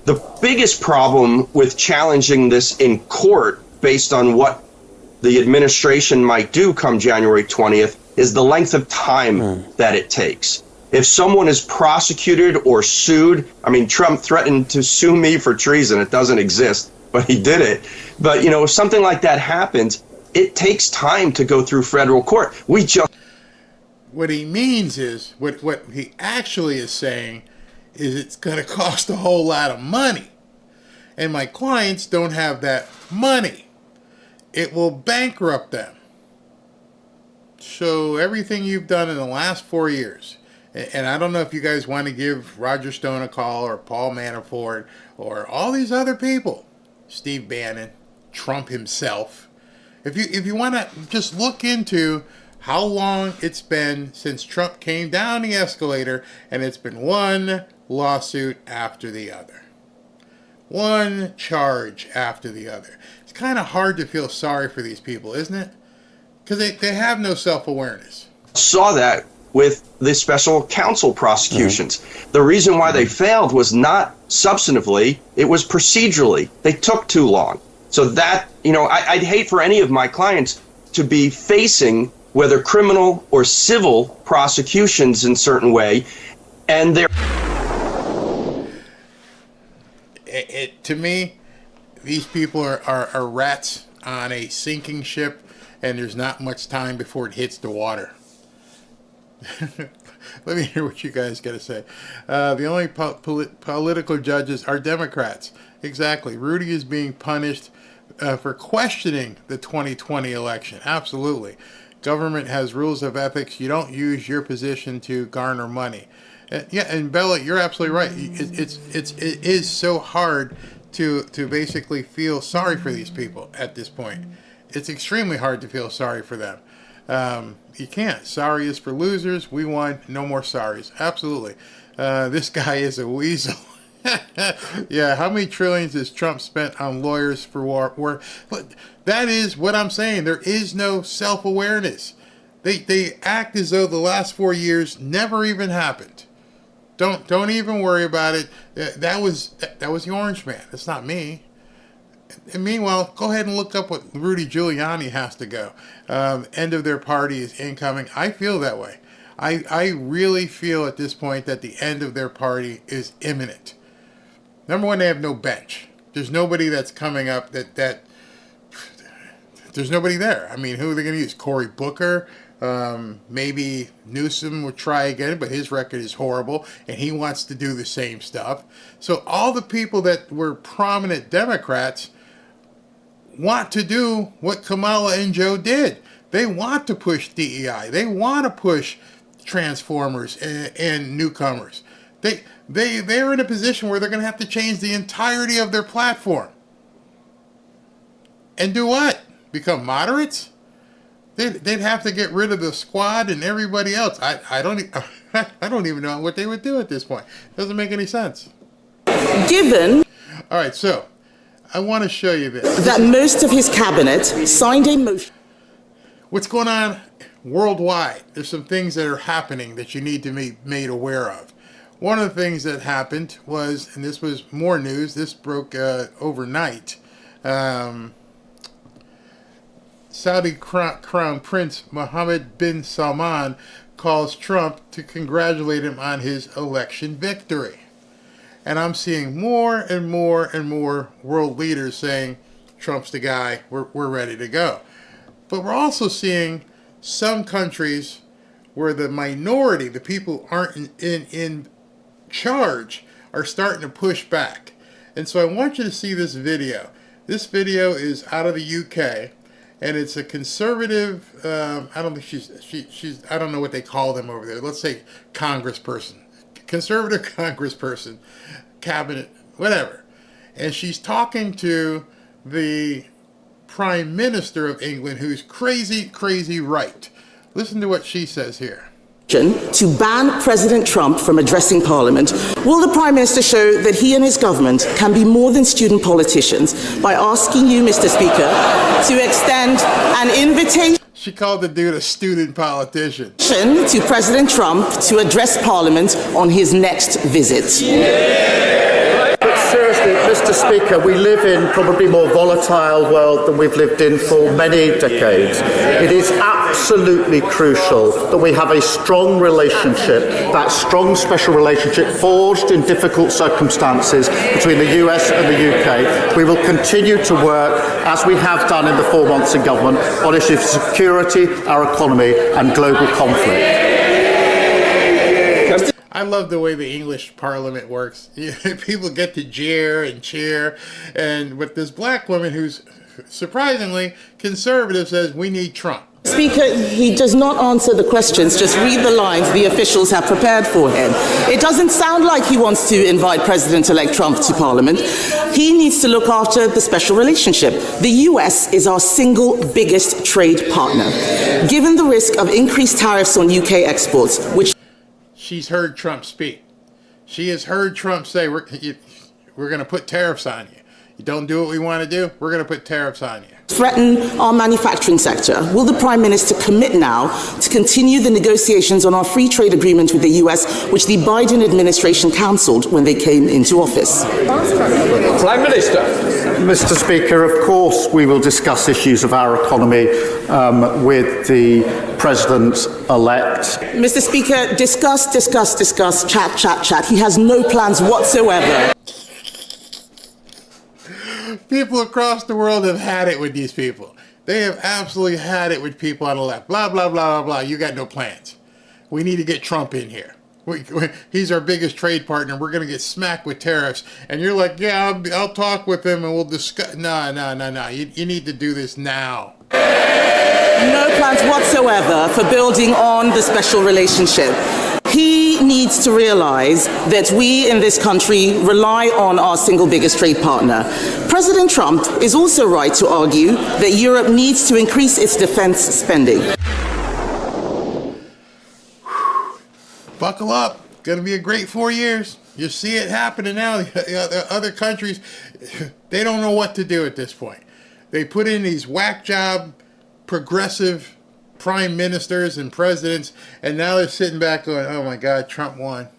The biggest problem with challenging this in court, based on what the administration might do come January 20th, is the length of time that it takes. If someone is prosecuted or sued, I mean, Trump threatened to sue me for treason. It doesn't exist, but he did it. But, if something like that happens, it takes time to go through federal court. what he means is, what he actually is saying is it's going to cost a whole lot of money. And my clients don't have that money. It will bankrupt them. So everything you've done in the last 4 years, and I don't know if you guys want to give Roger Stone a call or Paul Manafort or all these other people, Steve Bannon, Trump himself. If you want to just look into how long it's been since Trump came down the escalator, and it's been one lawsuit after the other. One charge after the other. It's kind of hard to feel sorry for these people, isn't it? Because they have no self-awareness. Saw that with the special counsel prosecutions. The reason why they failed was not substantively, it was procedurally. They took too long. So that, I'd hate for any of my clients to be facing whether criminal or civil prosecutions in certain way, and they're... To me, these people are rats on a sinking ship, and there's not much time before it hits the water. Let me hear what you guys got to say. The only political judges are Democrats. Exactly. Rudy is being punished for questioning the 2020 election. Absolutely. Government has rules of ethics. You don't use your position to garner money. Yeah, and Bella, you're absolutely right. It is so hard to basically feel sorry for these people at this point. It's extremely hard to feel sorry for them. You can't. Sorry is for losers. We won. No more sorries. Absolutely. This guy is a weasel. Yeah, how many trillions has Trump spent on lawyers for war? But that is what I'm saying. There is no self-awareness. They act as though the last 4 years never even happened. Don't even worry about it. That was the Orange Man. That's not me. And meanwhile, go ahead and look up what Rudy Giuliani has to go. End of their party is incoming. I feel that way. I really feel at this point that the end of their party is imminent. Number one, they have no bench. There's nobody that's coming up that there's nobody there. I mean, who are they going to use? Cory Booker? Maybe Newsom will try again, but his record is horrible, and he wants to do the same stuff. So all the people that were prominent Democrats want to do what Kamala and Joe did. They want to push DEI. They want to push transformers and newcomers. They're in a position where they're going to have to change the entirety of their platform. And do what? Become moderates? They'd have to get rid of the squad and everybody else. I don't even know what they would do at this point. Doesn't make any sense. Given... All right, so I want to show you this. That most of his cabinet signed a motion... What's going on worldwide? There's some things that are happening that you need to be made aware of. One of the things that happened was, and this was more news, this broke overnight, Saudi Crown Prince Mohammed bin Salman calls Trump to congratulate him on his election victory. And I'm seeing more and more and more world leaders saying, Trump's the guy, we're ready to go. But we're also seeing some countries where the minority, the people who aren't in charge, are starting to push back. And so I want you to see this video. This video is out of the UK, and it's a conservative, I don't think she's I don't know what they call them over there. Let's say congressperson. Conservative congressperson, cabinet, whatever. And she's talking to the Prime Minister of England, who's crazy, crazy right. Listen to what she says here. To ban President Trump from addressing Parliament, will the Prime Minister show that he and his government can be more than student politicians by asking you, Mr. Speaker, to extend an invitation... She called the dude a student politician. ...to President Trump to address Parliament on his next visit? But seriously, Mr. Speaker, we live in probably a more volatile world than we've lived in for many decades. It is absolutely crucial that we have a strong relationship, that strong special relationship forged in difficult circumstances between the US and the UK. We will continue to work, as we have done in the 4 months in government, on issues of security, our economy and global conflict. I love the way the English Parliament works. People get to jeer and cheer, and with this black woman who's surprisingly conservative says we need Trump. Speaker, he does not answer the questions, just read the lines the officials have prepared for him. It doesn't sound like he wants to invite President-elect Trump to Parliament. He needs to look after the special relationship. The US is our single biggest trade partner. Given the risk of increased tariffs on UK exports, which... She's heard Trump speak. She has heard Trump say, we're going to put tariffs on you. You don't do what we want to do, we're going to put tariffs on you. Threaten our manufacturing sector. Will the Prime Minister commit now to continue the negotiations on our free trade agreement with the US, which the Biden administration cancelled when they came into office? Prime Minister. Mr. Speaker, of course we will discuss issues of our economy with the President-elect. Mr. Speaker, discuss, chat. He has no plans whatsoever. People across the world have had it with these people. They have absolutely had it with people on the left. Blah, blah, blah, blah, blah. You got no plans. We need to get Trump in here. He's our biggest trade partner. We're going to get smacked with tariffs. And you're like, yeah, I'll talk with him and we'll discuss. No. You need to do this now. No plans whatsoever for building on the special relationship. He needs to realize that we in this country rely on our single biggest trade partner. President Trump is also right to argue that Europe needs to increase its defense spending. Buckle up. Going to be a great 4 years. You see it happening now. The other countries, they don't know what to do at this point. They put in these whack job, progressive prime ministers and presidents, and now they're sitting back going, oh my God, Trump won,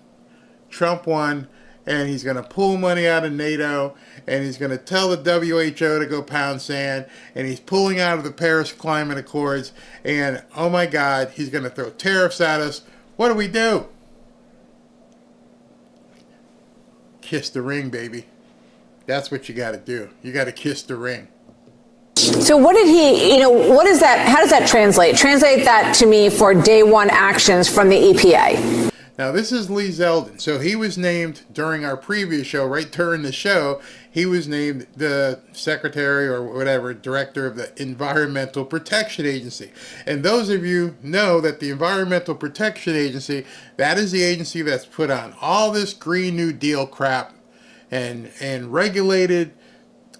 and he's going to pull money out of NATO, and he's going to tell the WHO to go pound sand, and he's pulling out of the Paris Climate Accords, and oh my God, he's going to throw tariffs at us. What do we do? Kiss the ring, baby. That's what you got to do. You got to kiss the ring. So what did he, what is that, how does that translate? Translate that to me for day one actions from the EPA. Now this is Lee Zeldin. So he was named during our previous show, right during the show, he was named the secretary or whatever, director of the Environmental Protection Agency. And those of you know that the Environmental Protection Agency, that is the agency that's put on all this Green New Deal crap and regulated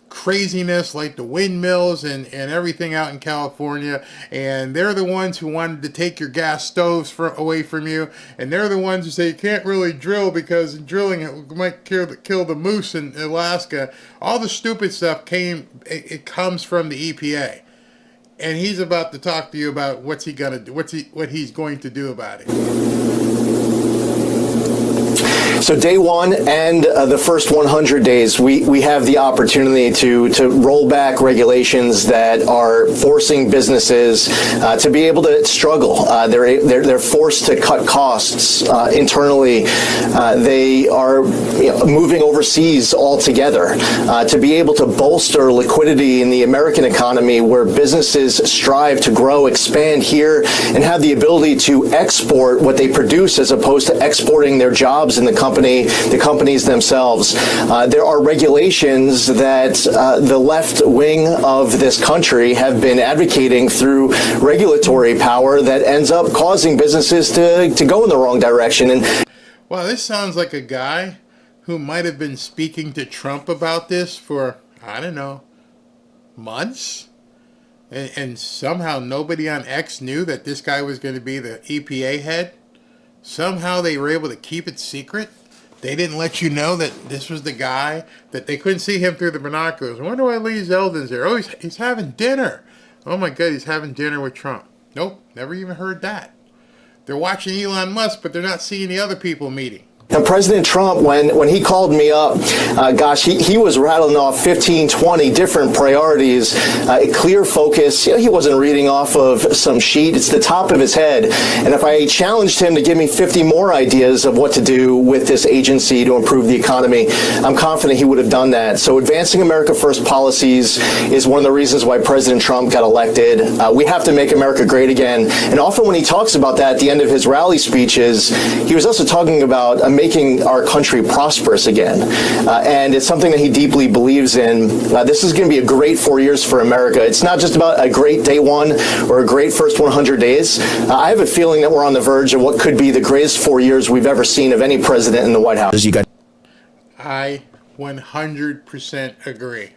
craziness like the windmills and everything out in California, and they're the ones who wanted to take your gas stoves away from you, and they're the ones who say you can't really drill because drilling it might kill the moose in Alaska. All the stupid stuff comes from the EPA, and he's about to talk to you about what he's going to do about it. So day one and the first 100 days, we have the opportunity to roll back regulations that are forcing businesses to be able to struggle. They're forced to cut costs internally. They are moving overseas altogether to be able to bolster liquidity in the American economy, where businesses strive to grow, expand here, and have the ability to export what they produce as opposed to exporting their jobs in the companies themselves. There are regulations that the left wing of this country have been advocating through regulatory power that ends up causing businesses to go in the wrong direction. Wow, this sounds like a guy who might have been speaking to Trump about this for, I don't know, months? And somehow nobody on X knew that this guy was going to be the EPA head? Somehow they were able to keep it secret? They didn't let you know that this was the guy, that they couldn't see him through the binoculars. I wonder why Lee Zeldin's there. Oh, he's having dinner. Oh my God, he's having dinner with Trump. Nope, never even heard that. They're watching Elon Musk, but they're not seeing the other people meeting. Now, President Trump, when he called me up, he was rattling off 15, 20 different priorities, a clear focus. He wasn't reading off of some sheet. It's the top of his head. And if I challenged him to give me 50 more ideas of what to do with this agency to improve the economy, I'm confident he would have done that. So advancing America First policies is one of the reasons why President Trump got elected. We have to make America great again. And often when he talks about that at the end of his rally speeches, he was also talking about making our country prosperous again. And it's something that he deeply believes in. This is going to be a great 4 years for America. It's not just about a great day one or a great first 100 days. I have a feeling that we're on the verge of what could be the greatest 4 years we've ever seen of any president in the White House. I 100% agree.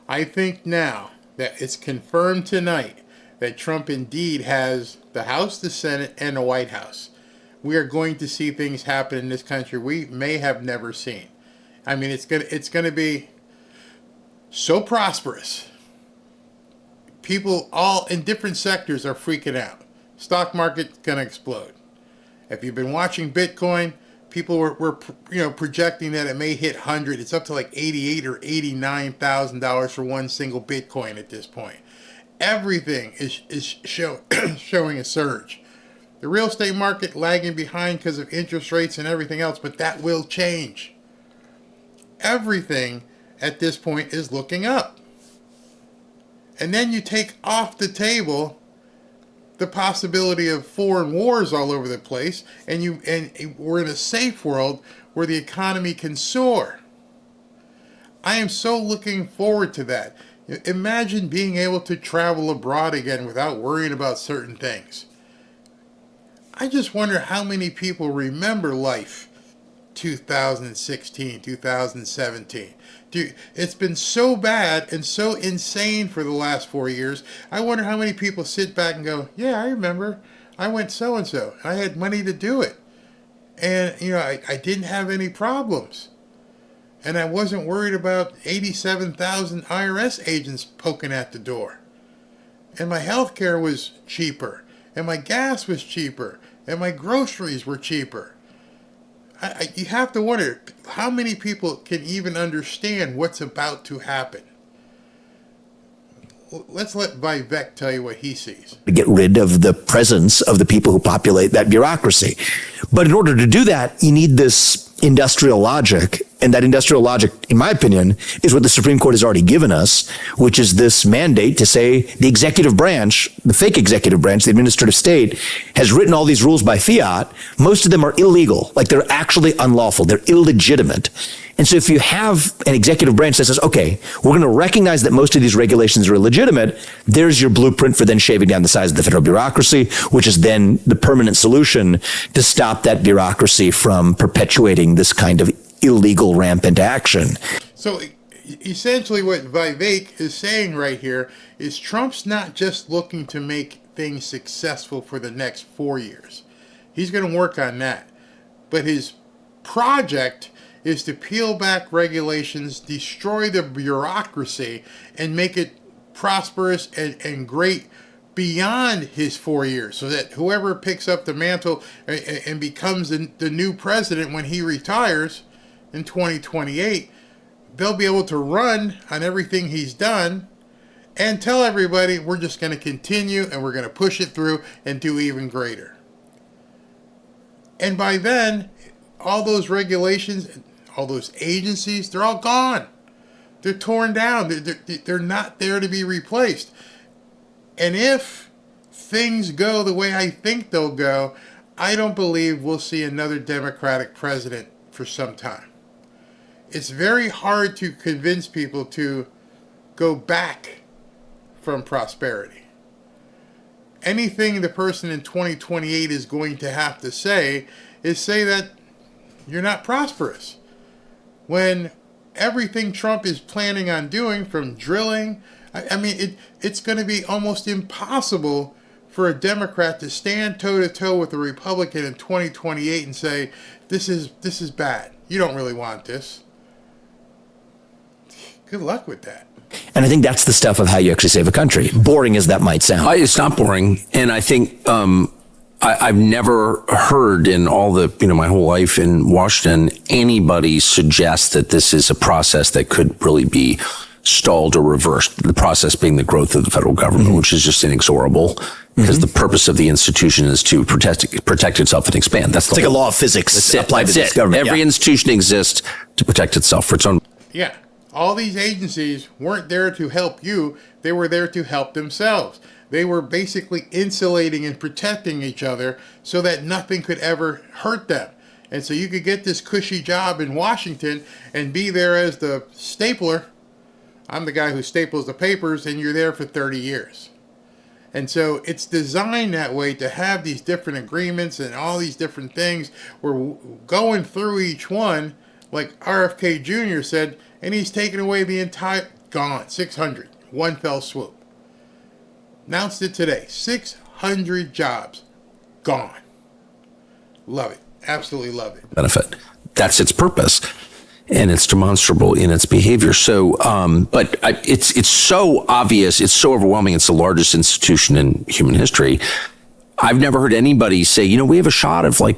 I think now that it's confirmed tonight that Trump indeed has the House, the Senate, and the White House. We are going to see things happen in this country we may have never seen. I mean, it's gonna be so prosperous. People all in different sectors are freaking out. Stock market's gonna explode. If you've been watching Bitcoin, people were projecting that it may hit 100. It's up to like $88,000 or $89,000 for one single Bitcoin at this point. Everything is showing a surge. The real estate market lagging behind because of interest rates and everything else, but that will change. Everything at this point is looking up. And then you take off the table the possibility of foreign wars all over the place, and we're in a safe world where the economy can soar. I am so looking forward to that. Imagine being able to travel abroad again without worrying about certain things. I just wonder how many people remember life 2016, 2017. Dude, it's been so bad and so insane for the last 4 years. I wonder how many people sit back and go, yeah, I remember. I went so-and-so. I had money to do it. And, I didn't have any problems. And I wasn't worried about 87,000 IRS agents poking at the door. And my health care was cheaper. And my gas was cheaper. And my groceries were cheaper. You have to wonder how many people can even understand what's about to happen. Let's let Vivek tell you what he sees. To get rid of the presence of the people who populate that bureaucracy. But in order to do that, you need this industrial logic. And that industrial logic, in my opinion, is what the Supreme Court has already given us, which is this mandate to say the executive branch, the fake executive branch, the administrative state, has written all these rules by fiat. Most of them are illegal, like they're actually unlawful, they're illegitimate. And so if you have an executive branch that says, okay, we're going to recognize that most of these regulations are illegitimate, there's your blueprint for then shaving down the size of the federal bureaucracy, which is then the permanent solution to stop that bureaucracy from perpetuating this kind of illegal rampant action. So essentially what Vivek is saying right here is Trump's not just looking to make things successful for the next 4 years. He's going to work on that. But his project is to peel back regulations, destroy the bureaucracy, and make it prosperous and great beyond his 4 years, so that whoever picks up the mantle and becomes the new president when he retires in 2028, they'll be able to run on everything he's done and tell everybody we're just going to continue and we're going to push it through and do even greater. And by then, all those regulations, all those agencies, they're all gone. They're torn down. They're not there to be replaced. And if things go the way I think they'll go, I don't believe we'll see another Democratic president for some time. It's very hard to convince people to go back from prosperity. Anything the person in 2028 is going to have to say is say that you're not prosperous. When everything Trump is planning on doing, from drilling, it's going to be almost impossible for a Democrat to stand toe-to-toe with a Republican in 2028 and say, this is bad. You don't really want this. Good luck with that. And I think that's the stuff of how you actually save a country, boring as that might sound. It's not boring. And I think I've never heard in all the, my whole life in Washington, anybody suggest that this is a process that could really be stalled or reversed. The process being the growth of the federal government, which is just inexorable because the purpose of the institution is to protect itself and expand. That's it's like a law of physics applied to this government. Every institution exists to protect itself for its own. Yeah. All these agencies weren't there to help you. They were there to help themselves. They were basically insulating and protecting each other so that nothing could ever hurt them. And so you could get this cushy job in Washington and be there as the stapler. I'm the guy who staples the papers, and you're there for 30 years. And so it's designed that way to have these different agreements and all these different things. We're going through each one, like RFK Jr. said, and he's taken away the entire, gone, 600, one fell swoop. Announced it today, 600 jobs, gone. Love it, absolutely love it. Benefit. That's its purpose. And it's demonstrable in its behavior. So, but it's so obvious, it's so overwhelming. It's the largest institution in human history. I've never heard anybody say, we have a shot of like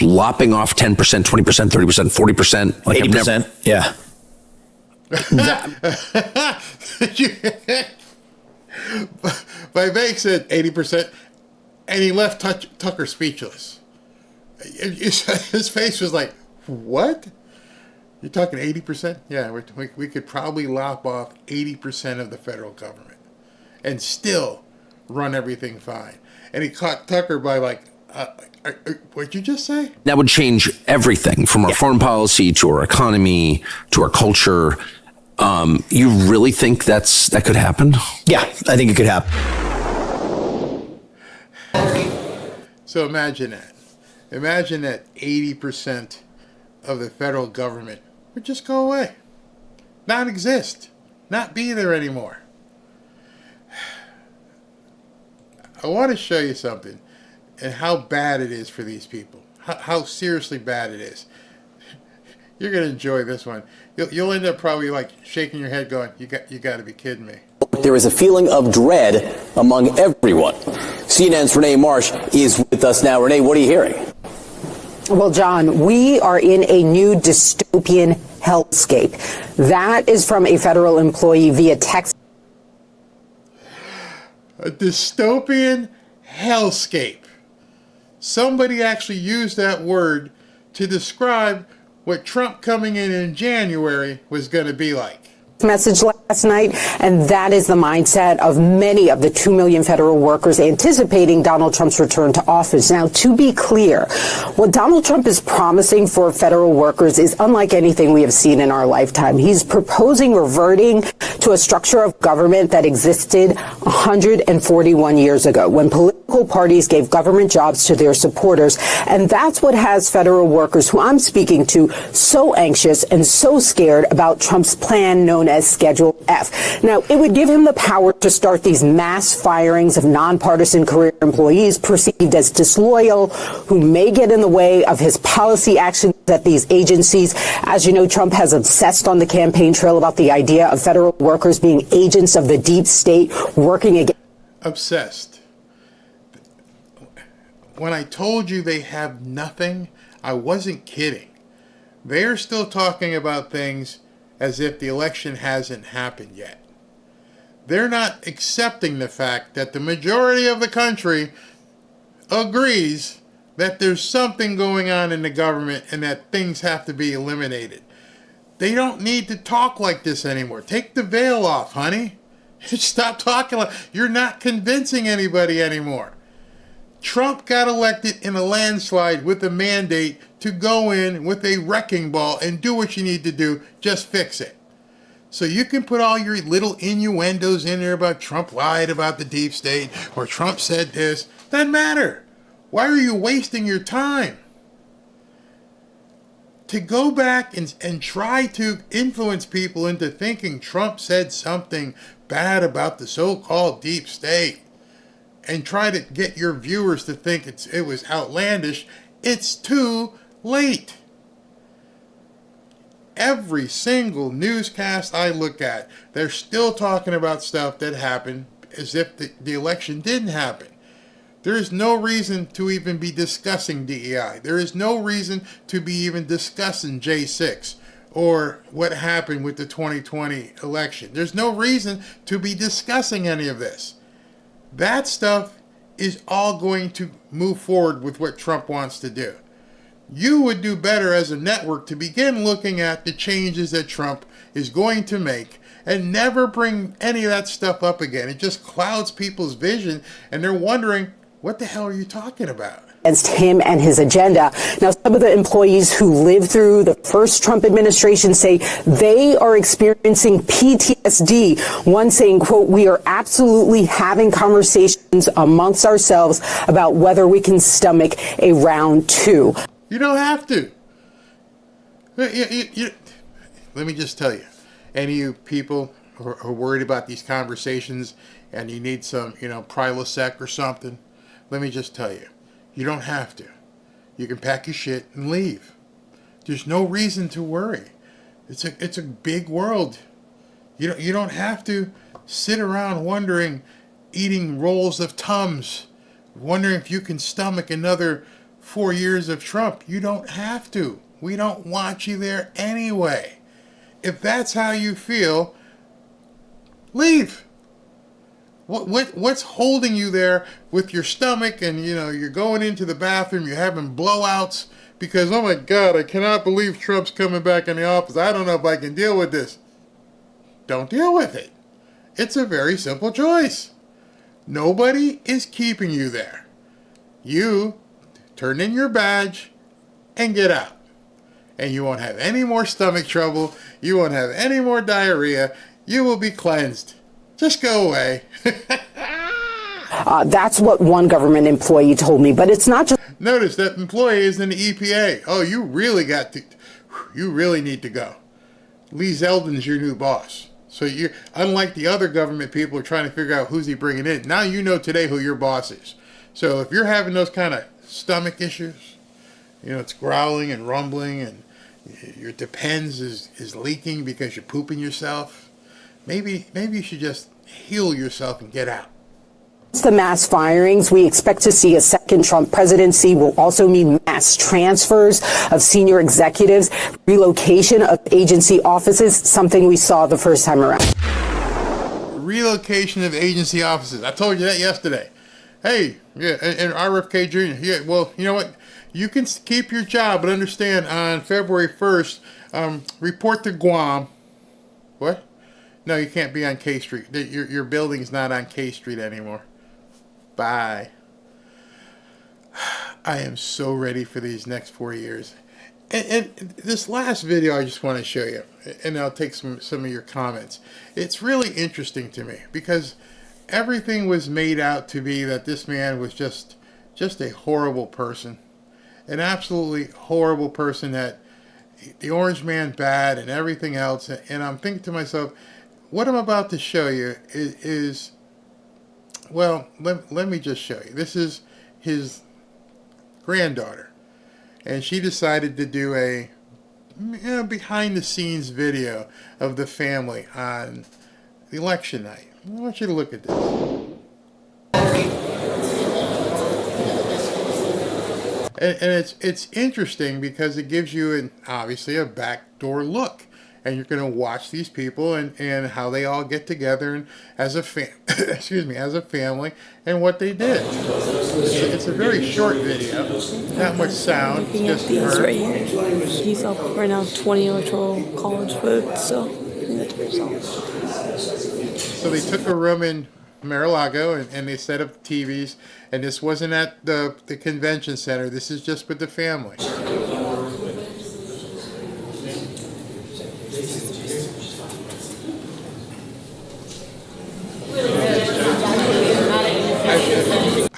lopping off 10%, 20%, 30%, 40%, like 80%. Yeah. Vivek said 80%, and he left Tucker speechless. His face was like, what? You're talking 80%? Yeah, we could probably lop off 80% of the federal government and still run everything fine. And he caught Tucker by like, what'd you just say? That would change everything from our foreign policy to our economy to our culture. You really think that could happen? Yeah, I think it could happen. So imagine that. Imagine that 80% of the federal government would just go away. Not exist. Not be there anymore. I want to show you something and how bad it is for these people. How seriously bad it is. You're going to enjoy this one. You'll end up probably like shaking your head going, you got to be kidding me. There is a feeling of dread among everyone. CNN's Renee Marsh is with us now. Renee, what are you hearing? Well, John, we are in a new dystopian hellscape. That is from a federal employee via text. A dystopian hellscape. Somebody actually used that word to describe what Trump coming in January was going to be like. Message last night, and that is the mindset of many of the 2 million federal workers anticipating Donald Trump's return to office. Now, to be clear, what Donald Trump is promising for federal workers is unlike anything we have seen in our lifetime. He's proposing reverting to a structure of government that existed 141 years ago, when political parties gave government jobs to their supporters. And that's what has federal workers, who I'm speaking to, so anxious and so scared about Trump's plan known as Schedule F. Now, it would give him the power to start these mass firings of nonpartisan career employees perceived as disloyal, who may get in the way of his policy actions at these agencies. As you know, Trump has obsessed on the campaign trail about the idea of federal workers being agents of the deep state working against. Obsessed. When I told you they have nothing, I wasn't kidding. They're still talking about things as if the election hasn't happened yet. They're not accepting the fact that the majority of the country agrees that there's something going on in the government and that things have to be eliminated. They don't need to talk like this anymore. Take the veil off, honey. Stop talking like you're not convincing anybody anymore. Trump got elected in a landslide with a mandate to go in with a wrecking ball and do what you need to do. Just fix it. So you can put all your little innuendos in there about Trump lied about the deep state or Trump said this. Doesn't matter. Why are you wasting your time? To go back and try to influence people into thinking Trump said something bad about the so-called deep state and try to get your viewers to think it was outlandish, it's too late. Every single newscast I look at, they're still talking about stuff that happened as if the election didn't happen. There is no reason to even be discussing DEI. There is no reason to be even discussing J6 or what happened with the 2020 election. There's no reason to be discussing any of this. That stuff is all going to move forward with what Trump wants to do. You would do better as a network to begin looking at the changes that Trump is going to make and never bring any of that stuff up again. It just clouds people's vision and they're wondering, what the hell are you talking about? Against him and his agenda. Now, some of the employees who lived through the first Trump administration say they are experiencing PTSD. One saying, quote, "We are absolutely having conversations amongst ourselves about whether we can stomach a round two." You don't have to. Let me just tell you, any of you people who are worried about these conversations and you need some, Prilosec or something, let me just tell you, you don't have to. You can pack your shit and leave. There's no reason to worry. It's a big world. You don't have to sit around wondering, eating rolls of Tums, wondering if you can stomach another 4 years of Trump. You don't have to. We don't want you there anyway. If that's how you feel, leave. What's holding you there with your stomach and, you're going into the bathroom, you're having blowouts because, oh my God, I cannot believe Trump's coming back in the office. I don't know if I can deal with this. Don't deal with it. It's a very simple choice. Nobody is keeping you there. You turn in your badge and get out. And you won't have any more stomach trouble. You won't have any more diarrhea. You will be cleansed. Just go away. That's what one government employee told me, but it's not just... Notice that employee is in the EPA. Oh, you really need to go. Lee Zeldin's your new boss. So you're, unlike the other government people who are trying to figure out who's he bringing in, now you know today who your boss is. So if you're having those kind of stomach issues, it's growling and rumbling and your depends is leaking because you're pooping yourself, maybe you should just heal yourself and get out. The mass firings we expect to see a second Trump presidency will also mean mass transfers of senior executives, relocation of agency offices, something we saw the first time around. Relocation of agency offices. I told you that yesterday. Hey, and RFK Jr. Yeah, well, you know what? You can keep your job, but understand on February 1st, report to Guam. What? No, you can't be on K Street. Your building's not on K Street anymore. Bye. I am so ready for these next 4 years. And this last video I just want to show you, and I'll take some of your comments. It's really interesting to me because everything was made out to be that this man was just a horrible person. An absolutely horrible person, that the Orange Man bad and everything else. And I'm thinking to myself, what I'm about to show you is well, let me just show you. This is his granddaughter. And she decided to do a behind-the-scenes video of the family on election night. I want you to look at this. And it's interesting because it gives you obviously a backdoor look. And you're going to watch these people and how they all get together and as a family and what they did. It's a very short video, not much sound. Looking at these right here. He's up right now 20 electoral college votes. So they took a room in Mar-a-Lago and they set up TVs. And this wasn't at the convention center. This is just with the family.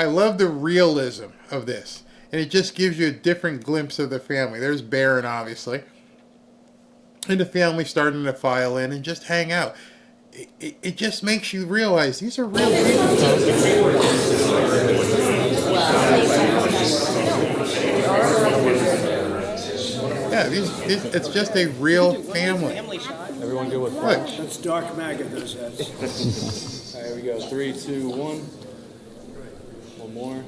I love the realism of this, and it just gives you a different glimpse of the family. There's Barron, obviously, and the family starting to file in and just hang out. It just makes you realize these are real people. Yeah, it's just a real family. Everyone good with Look. That's Dark MAGA does that. All right, here we go. 3, 2, 1. One more.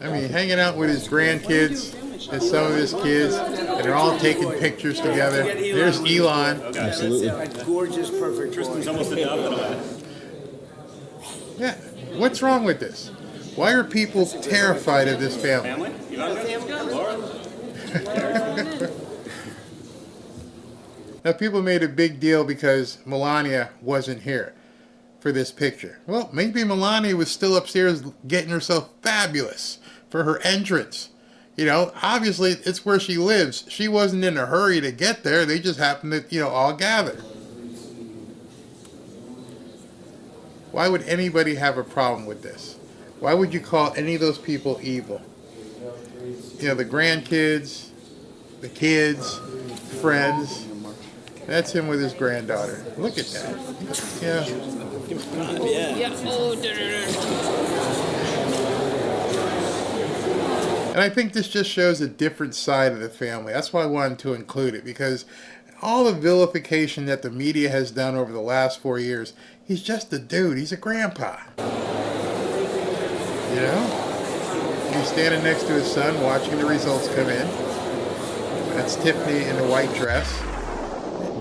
I mean, hanging out with his grandkids and some of his kids, and they're all taking pictures together. There's Elon. Absolutely. That gorgeous, perfect. Tristan's almost adopted. Yeah. What's wrong with this? Why are people terrified of this family? Now, people made a big deal because Melania wasn't here for this picture. Well, maybe Melania was still upstairs getting herself fabulous for her entrance. You know, obviously, it's where she lives. She wasn't in a hurry to get there. They just happened to, all gather. Why would anybody have a problem with this? Why would you call any of those people evil? The grandkids, the kids, friends. That's him with his granddaughter. Look at that. Yeah. And I think this just shows a different side of the family. That's why I wanted to include it, because all the vilification that the media has done over the last 4 years, he's just a dude. He's a grandpa. He's standing next to his son watching the results come in. That's Tiffany in the white dress.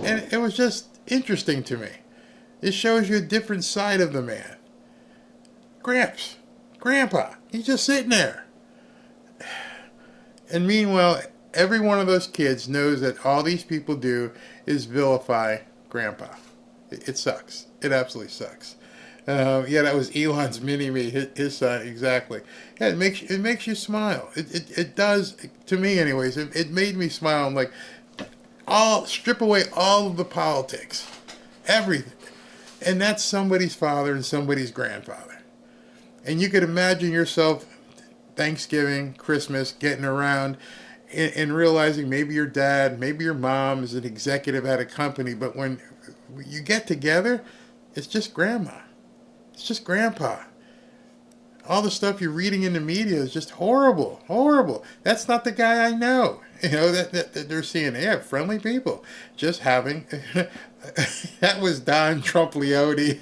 And it was just interesting to me. It shows you a different side of the man. Grandpa, he's just sitting there. And meanwhile, every one of those kids knows that all these people do is vilify Grandpa. It sucks. It absolutely sucks. That was Elon's mini-me, his son, exactly. Yeah, it makes you smile. It does, to me anyways. It made me smile. I'm like, strip away all of the politics. Everything. And that's somebody's father and somebody's grandfather. And you could imagine yourself Thanksgiving, Christmas, getting around and realizing maybe your dad, maybe your mom is an executive at a company, but when you get together, it's just grandma. It's just grandpa. All the stuff you're reading in the media is just horrible, horrible. That's not the guy I know. That they're seeing. They have friendly people. Just having. That was Don Trump Leote.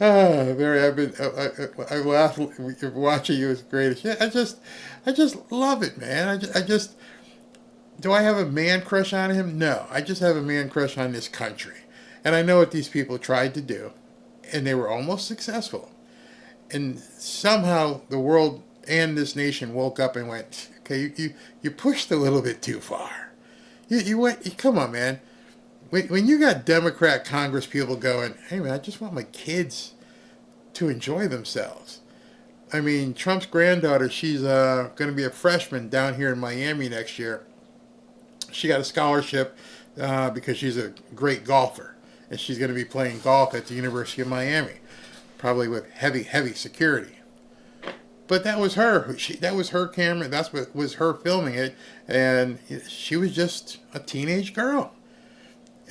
I laugh watching you. It's great. Yeah, I just love it, man. Do I have a man crush on him? No, I just have a man crush on this country. And I know what these people tried to do, and they were almost successful. And somehow the world and this nation woke up and went, okay, you pushed a little bit too far. You went, come on, man. When you got Democrat Congress people going, hey, man, I just want my kids to enjoy themselves. I mean, Trump's granddaughter, she's going to be a freshman down here in Miami next year. She got a scholarship because she's a great golfer. And she's going to be playing golf at the University of Miami, probably with heavy security. But that was her. That was her camera. That's what was her filming it. And she was just a teenage girl.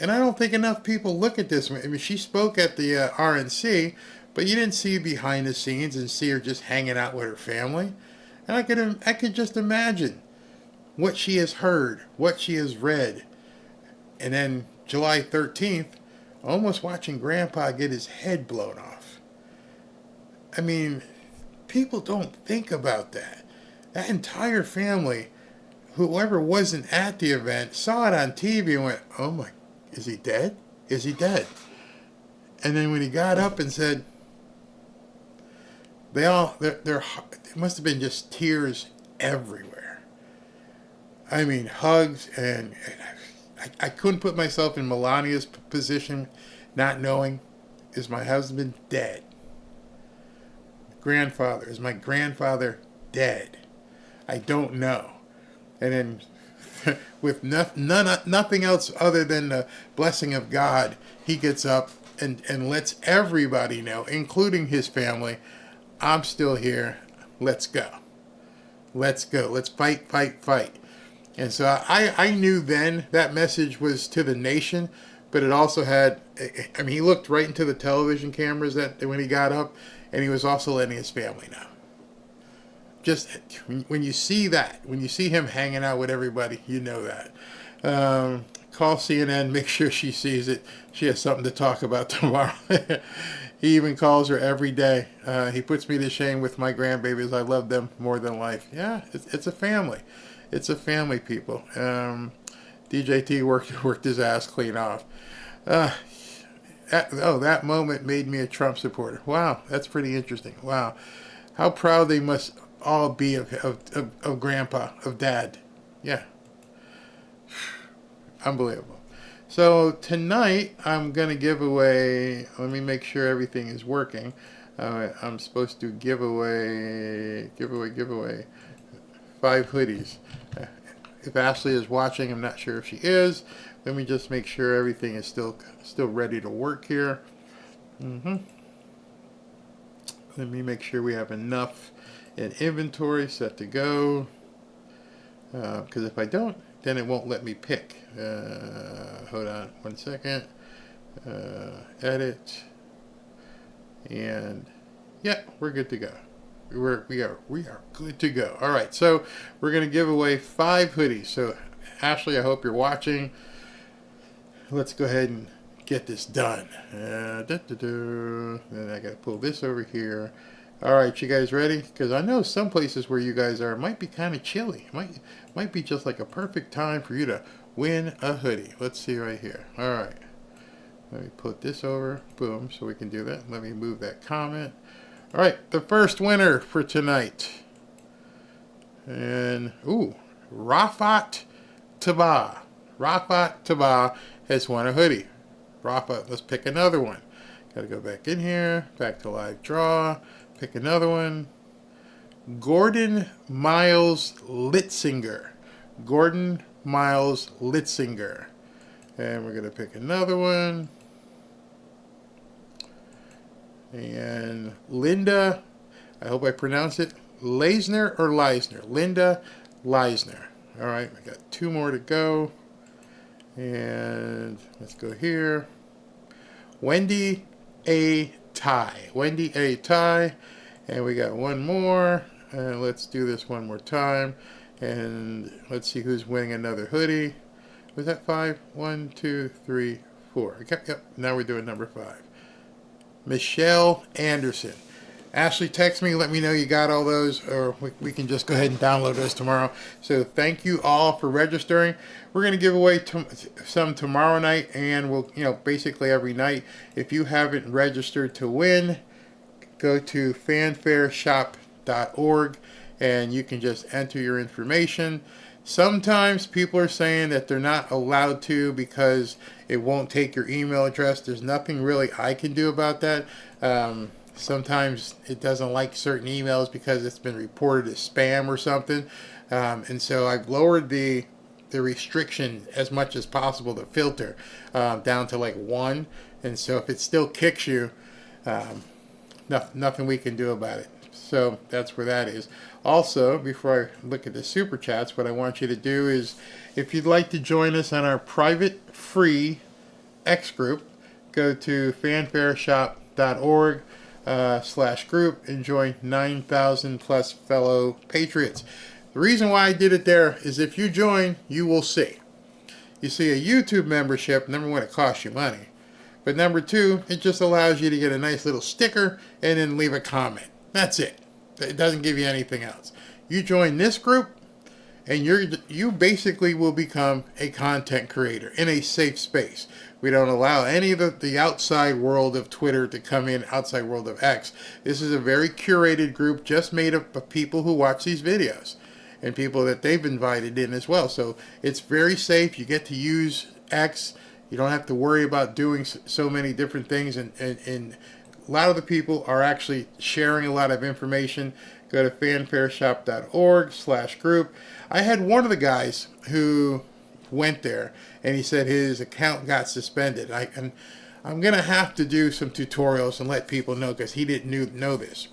And I don't think enough people look at this. I mean, she spoke at the RNC, but you didn't see behind the scenes and see her just hanging out with her family. And I could just imagine what she has heard, what she has read. And then July 13th, almost watching Grandpa get his head blown off. I mean, people don't think about that. That entire family, whoever wasn't at the event, saw it on TV and went, oh my, is he dead? Is he dead? And then when he got up and said, there must have been just tears everywhere. I mean, hugs, and I couldn't put myself in Melania's position, not knowing, is my husband dead? Grandfather, is my grandfather dead? I don't know. And then with nothing else other than the blessing of God, he gets up and lets everybody know, including his family, I'm still here. Let's go. Let's go. Let's fight. And so I knew then that message was to the nation, but it also had, I mean, he looked right into the television cameras that when he got up, and he was also letting his family know. just when you see that, when you see him hanging out with everybody, you know that. Call CNN, make sure she sees it. She has something to talk about tomorrow. He even calls her every day. He puts me to shame with my grandbabies. I love them more than life. Yeah, it's a family. It's a family, people. DJT worked his ass clean off. That moment made me a Trump supporter. Wow, that's pretty interesting. Wow, how proud they must all be of Grandpa, of Dad. Yeah, unbelievable. So tonight I'm gonna give away. Let me make sure everything is working. I'm supposed to give away 5 hoodies. If Ashley is watching, I'm not sure if she is. Let me just make sure everything is still ready to work here. Let me make sure we have enough in inventory set to go. Because if I don't, then it won't let me pick. Hold on 1 second. Edit. And yeah, we're good to go. We are good to go. All right, so we're going to give away 5 hoodies. So Ashley, I hope you're watching. Let's go ahead and get this done. Then I got to pull this over here. All right, you guys ready? Because I know some places where you guys are might be kind of chilly. Might be just like a perfect time for you to win a hoodie. Let's see right here. All right. Let me put this over. Boom, so we can do that. Let me move that comment. All right, the first winner for tonight. And, Rafat Tabah. Rafat Tabah has won a hoodie. Rafat, let's pick another one. Got to go back in here, back to live draw, pick another one. Gordon Miles Litzinger. Gordon Miles Litzinger. And we're going to pick another one. And Linda, I hope I pronounce it, Leisner or Leisner? Linda Leisner. All right, we got 2 more to go. And let's go here. Wendy A. Ty. Wendy A. Ty. And we got 1 more. And let's do this one more time. And let's see who's winning another hoodie. Was that 5? 1, 2, 3, 4. Yep. Now we're doing number 5. Michelle Anderson. Ashley, text me, let me know you got all those, or we can just go ahead and download those tomorrow. So thank you all for registering. We're going to give away some tomorrow night, and we'll, basically every night. If you haven't registered to win, go to fanfareshop.org, and you can just enter your information. Sometimes people are saying that they're not allowed to because it won't take your email address. There's nothing really I can do about that. Sometimes it doesn't like certain emails because it's been reported as spam or something. And so I've lowered the restriction as much as possible, the filter, down to like 1. And so if it still kicks you, nothing we can do about it. So that's where that is. Also, before I look at the super chats, what I want you to do is, if you'd like to join us on our private free X group, go to fanfareshop.org/group and join 9,000 plus fellow patriots. The reason why I did it there is if you join, you will see. You see, a YouTube membership, number 1, it costs you money. But number 2, it just allows you to get a nice little sticker and then leave a comment. That's it. It doesn't give you anything else. You join this group, and you basically will become a content creator in a safe space. We don't allow any of the outside world of Twitter to come in, outside world of X. This is a very curated group just made up of people who watch these videos and people that they've invited in as well. So it's very safe. You get to use X. You don't have to worry about doing so many different things, and a lot of the people are actually sharing a lot of information. Go to fanfareshop.org/group. I had one of the guys who went there, and he said his account got suspended. And I'm going to have to do some tutorials and let people know, because he didn't know this.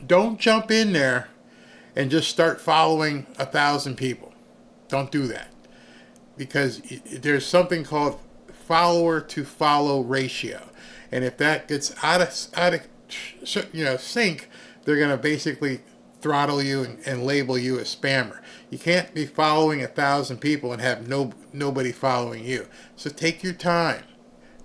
Don't jump in there and just start following 1,000 people. Don't do that. Because there's something called follower to follow ratio. And if that gets out of sync, they're going to basically throttle you and label you a spammer. You can't be following 1,000 people and have nobody following you. So take your time,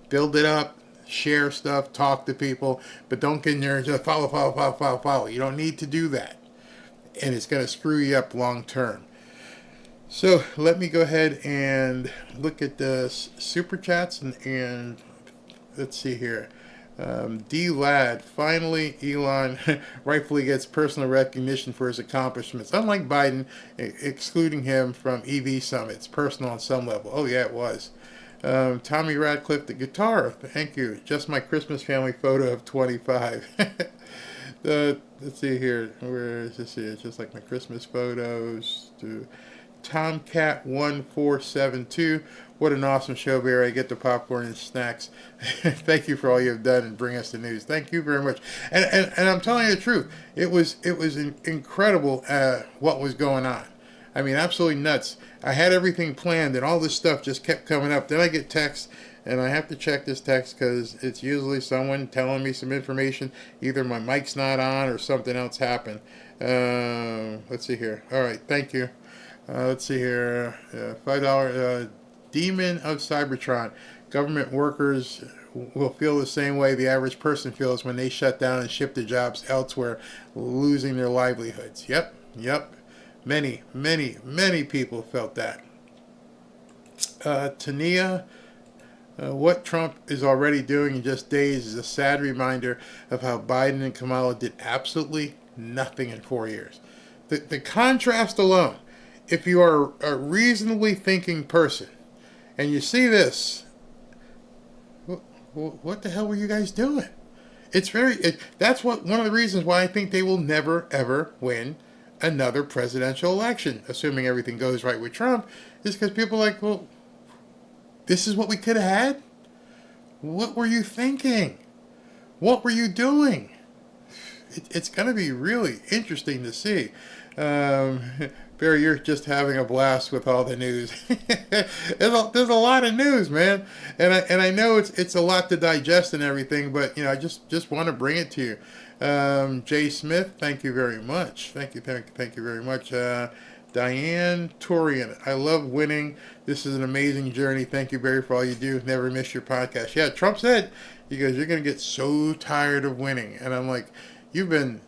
build it up, share stuff, talk to people, but don't get in there and just follow. You don't need to do that, and it's going to screw you up long term. So let me go ahead and look at the super chats and let's see here. D. Ladd, finally Elon rightfully gets personal recognition for his accomplishments. Unlike Biden, excluding him from EV summits, personal on some level. Oh yeah, it was. Tommy Radcliffe, the guitar, thank you. Just my Christmas family photo of 25. Let's see here. Where is this here? Just like my Christmas photos. Tomcat1472. What an awesome show, Barry. I get the popcorn and snacks. Thank you for all you have done and bring us the news. Thank you very much. And I'm telling you the truth. It was incredible what was going on. I mean, absolutely nuts. I had everything planned, and all this stuff just kept coming up. Then I get text, and I have to check this text because it's usually someone telling me some information. Either my mic's not on or something else happened. Let's see here. All right, thank you. Let's see here. $5 Demon of Cybertron. Government workers will feel the same way the average person feels when they shut down and shift their jobs elsewhere, losing their livelihoods. Yep. Many people felt that. Tania, what Trump is already doing in just days is a sad reminder of how Biden and Kamala did absolutely nothing in 4 years. The contrast alone, if you are a reasonably thinking person and you see this, what the hell were you guys doing? That's one of the reasons why I think they will never ever win another presidential election, assuming everything goes right with Trump, is because people are like, well, this is what we could have had? What were you thinking? What were you doing? It's going to be really interesting to see. Barry, you're just having a blast with all the news. There's a lot of news, man, and I know it's a lot to digest and everything, but I just want to bring it to you. Jay Smith, thank you very much. Thank you very much. Diane Torian, I love winning. This is an amazing journey. Thank you, Barry, for all you do. Never miss your podcast. Yeah, Trump said, he goes, you're going to get so tired of winning. And I'm like, you've been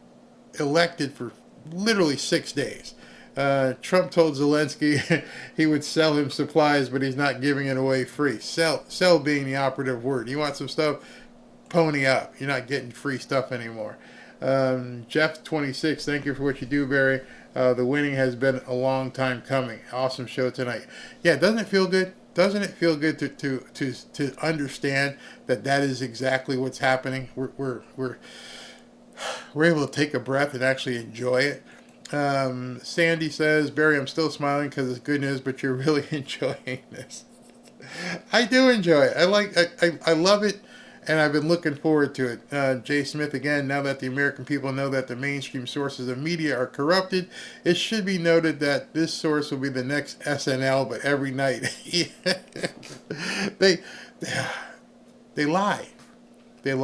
elected for literally 6 days. Trump told Zelensky he would sell him supplies, but he's not giving it away free. Sell being the operative word. You want some stuff? Pony up. You're not getting free stuff anymore. Jeff 26, thank you for what you do, Barry. The winning has been a long time coming. Awesome show tonight. Yeah, doesn't it feel good? Doesn't it feel good to understand that is exactly what's happening? We're able to take a breath and actually enjoy it. Sandy says, Barry, I'm still smiling because it's good news, but you're really enjoying this. I do enjoy it. I love it, and I've been looking forward to it. Jay Smith again, now that the American people know that the mainstream sources of media are corrupted, it should be noted that this source will be the next SNL, but every night. They lied. They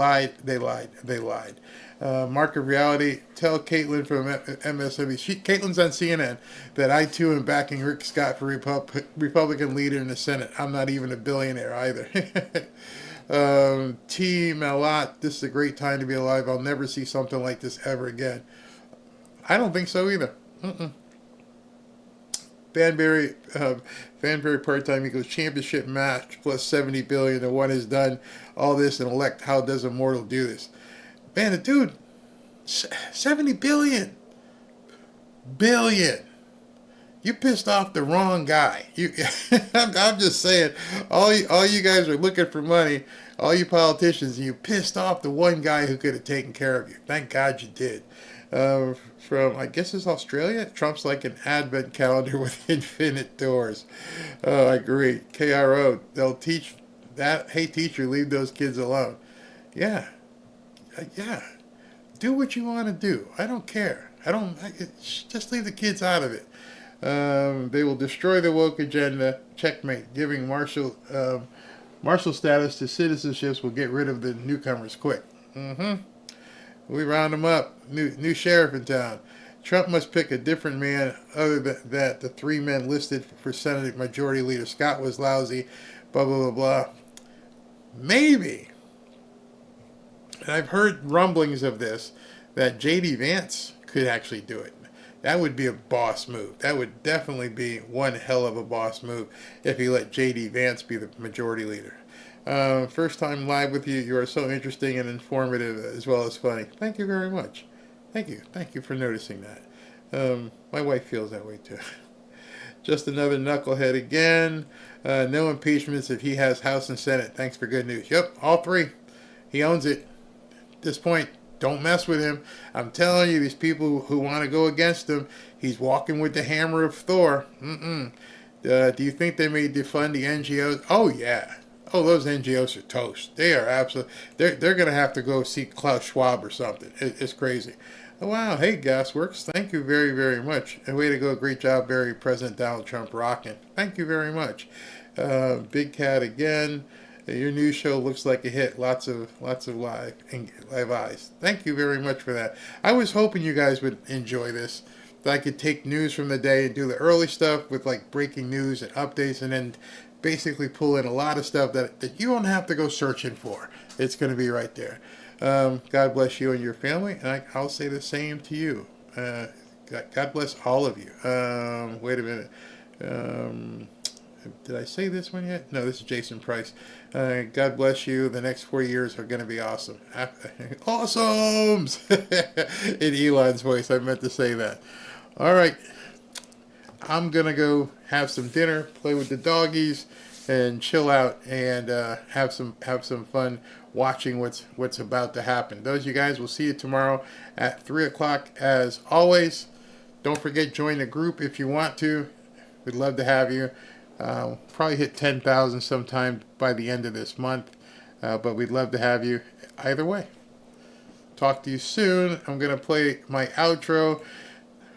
lied. Mark of Reality, tell Caitlin from MSNBC. Caitlin's on CNN that I too am backing Rick Scott for Republican leader in the Senate. I'm not even a billionaire either. T. Malat, this is a great time to be alive. I'll never see something like this ever again. I don't think so either. Fanberry part-time equals championship match plus 70 billion. The one is done all this and elect. How does a mortal do this? Man, the dude, 70 billion. You pissed off the wrong guy. I'm just saying, all you guys are looking for money, all you politicians, and you pissed off the one guy who could have taken care of you. Thank God you did. From, I guess it's Australia, Trump's like an advent calendar with infinite doors. Oh, I agree. KRO, they'll teach that, hey teacher, leave those kids alone. Yeah. Do what you want to do. I don't care. Just leave the kids out of it. They will destroy the woke agenda. Checkmate. Giving martial status to citizenships will get rid of the newcomers quick. We round them up. New sheriff in town. Trump must pick a different man other than that. The three men listed for Senate Majority Leader Scott was lousy, blah, blah, blah, blah. Maybe. And I've heard rumblings of this, that J.D. Vance could actually do it. That would be a boss move. That would definitely be one hell of a boss move if he let J.D. Vance be the majority leader. First time live with you. You are so interesting and informative as well as funny. Thank you very much. Thank you. Thank you for noticing that. My wife feels that way too. Just another knucklehead again. No impeachments if he has House and Senate. Thanks for good news. Yep, all three. He owns it. At this point, don't mess with him. I'm telling you, these people who want to go against him, he's walking with the hammer of Thor. Do you think they may defund the NGOs? Oh, yeah. Oh, those NGOs are toast. They are absolutely... They're going to have to go see Klaus Schwab or something. It's crazy. Oh, wow. Hey, Gasworks. Thank you very, very much. And way to go. Great job, Barry. President Donald Trump rocking. Thank you very much. Big Cat again. Your news show looks like a hit. Lots of live eyes. Thank you very much for that. I was hoping you guys would enjoy this. That I could take news from the day and do the early stuff with like breaking news and updates, and then basically pull in a lot of stuff that you don't have to go searching for. It's going to be right there. God bless you and your family, and I'll say the same to you. God bless all of you. Wait a minute. Did I say this one yet? No, this is Jason Price. God bless you. The next 4 years are going to be awesome. Awesomes! In Elon's voice, I meant to say that. All right. I'm going to go have some dinner, play with the doggies, and chill out and have some fun watching what's about to happen. Those of you guys, we'll see you tomorrow at 3 o'clock as always. Don't forget, join the group if you want to. We'd love to have you. Probably hit 10,000 sometime by the end of this month, but we'd love to have you either way. Talk to you soon. I'm going to play my outro.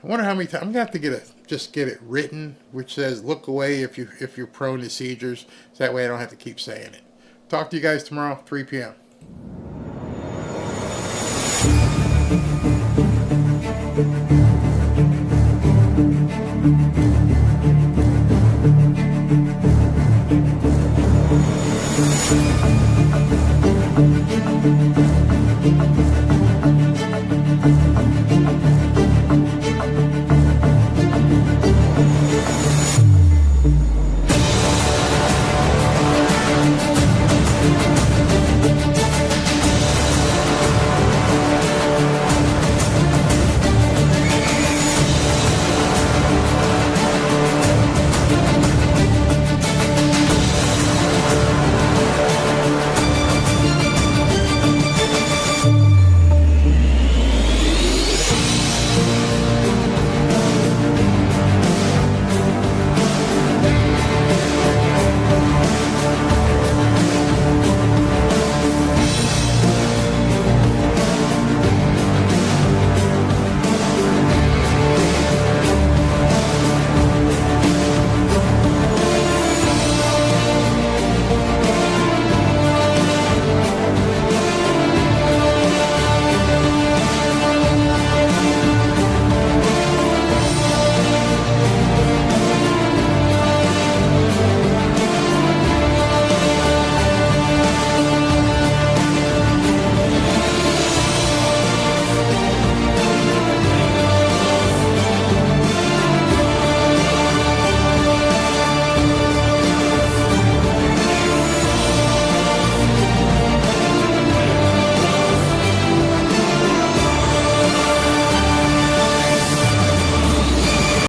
I wonder how many times I'm going to have to just get it written, which says look away if you're prone to seizures, so that way I don't have to keep saying it. Talk to you guys tomorrow, 3 p.m.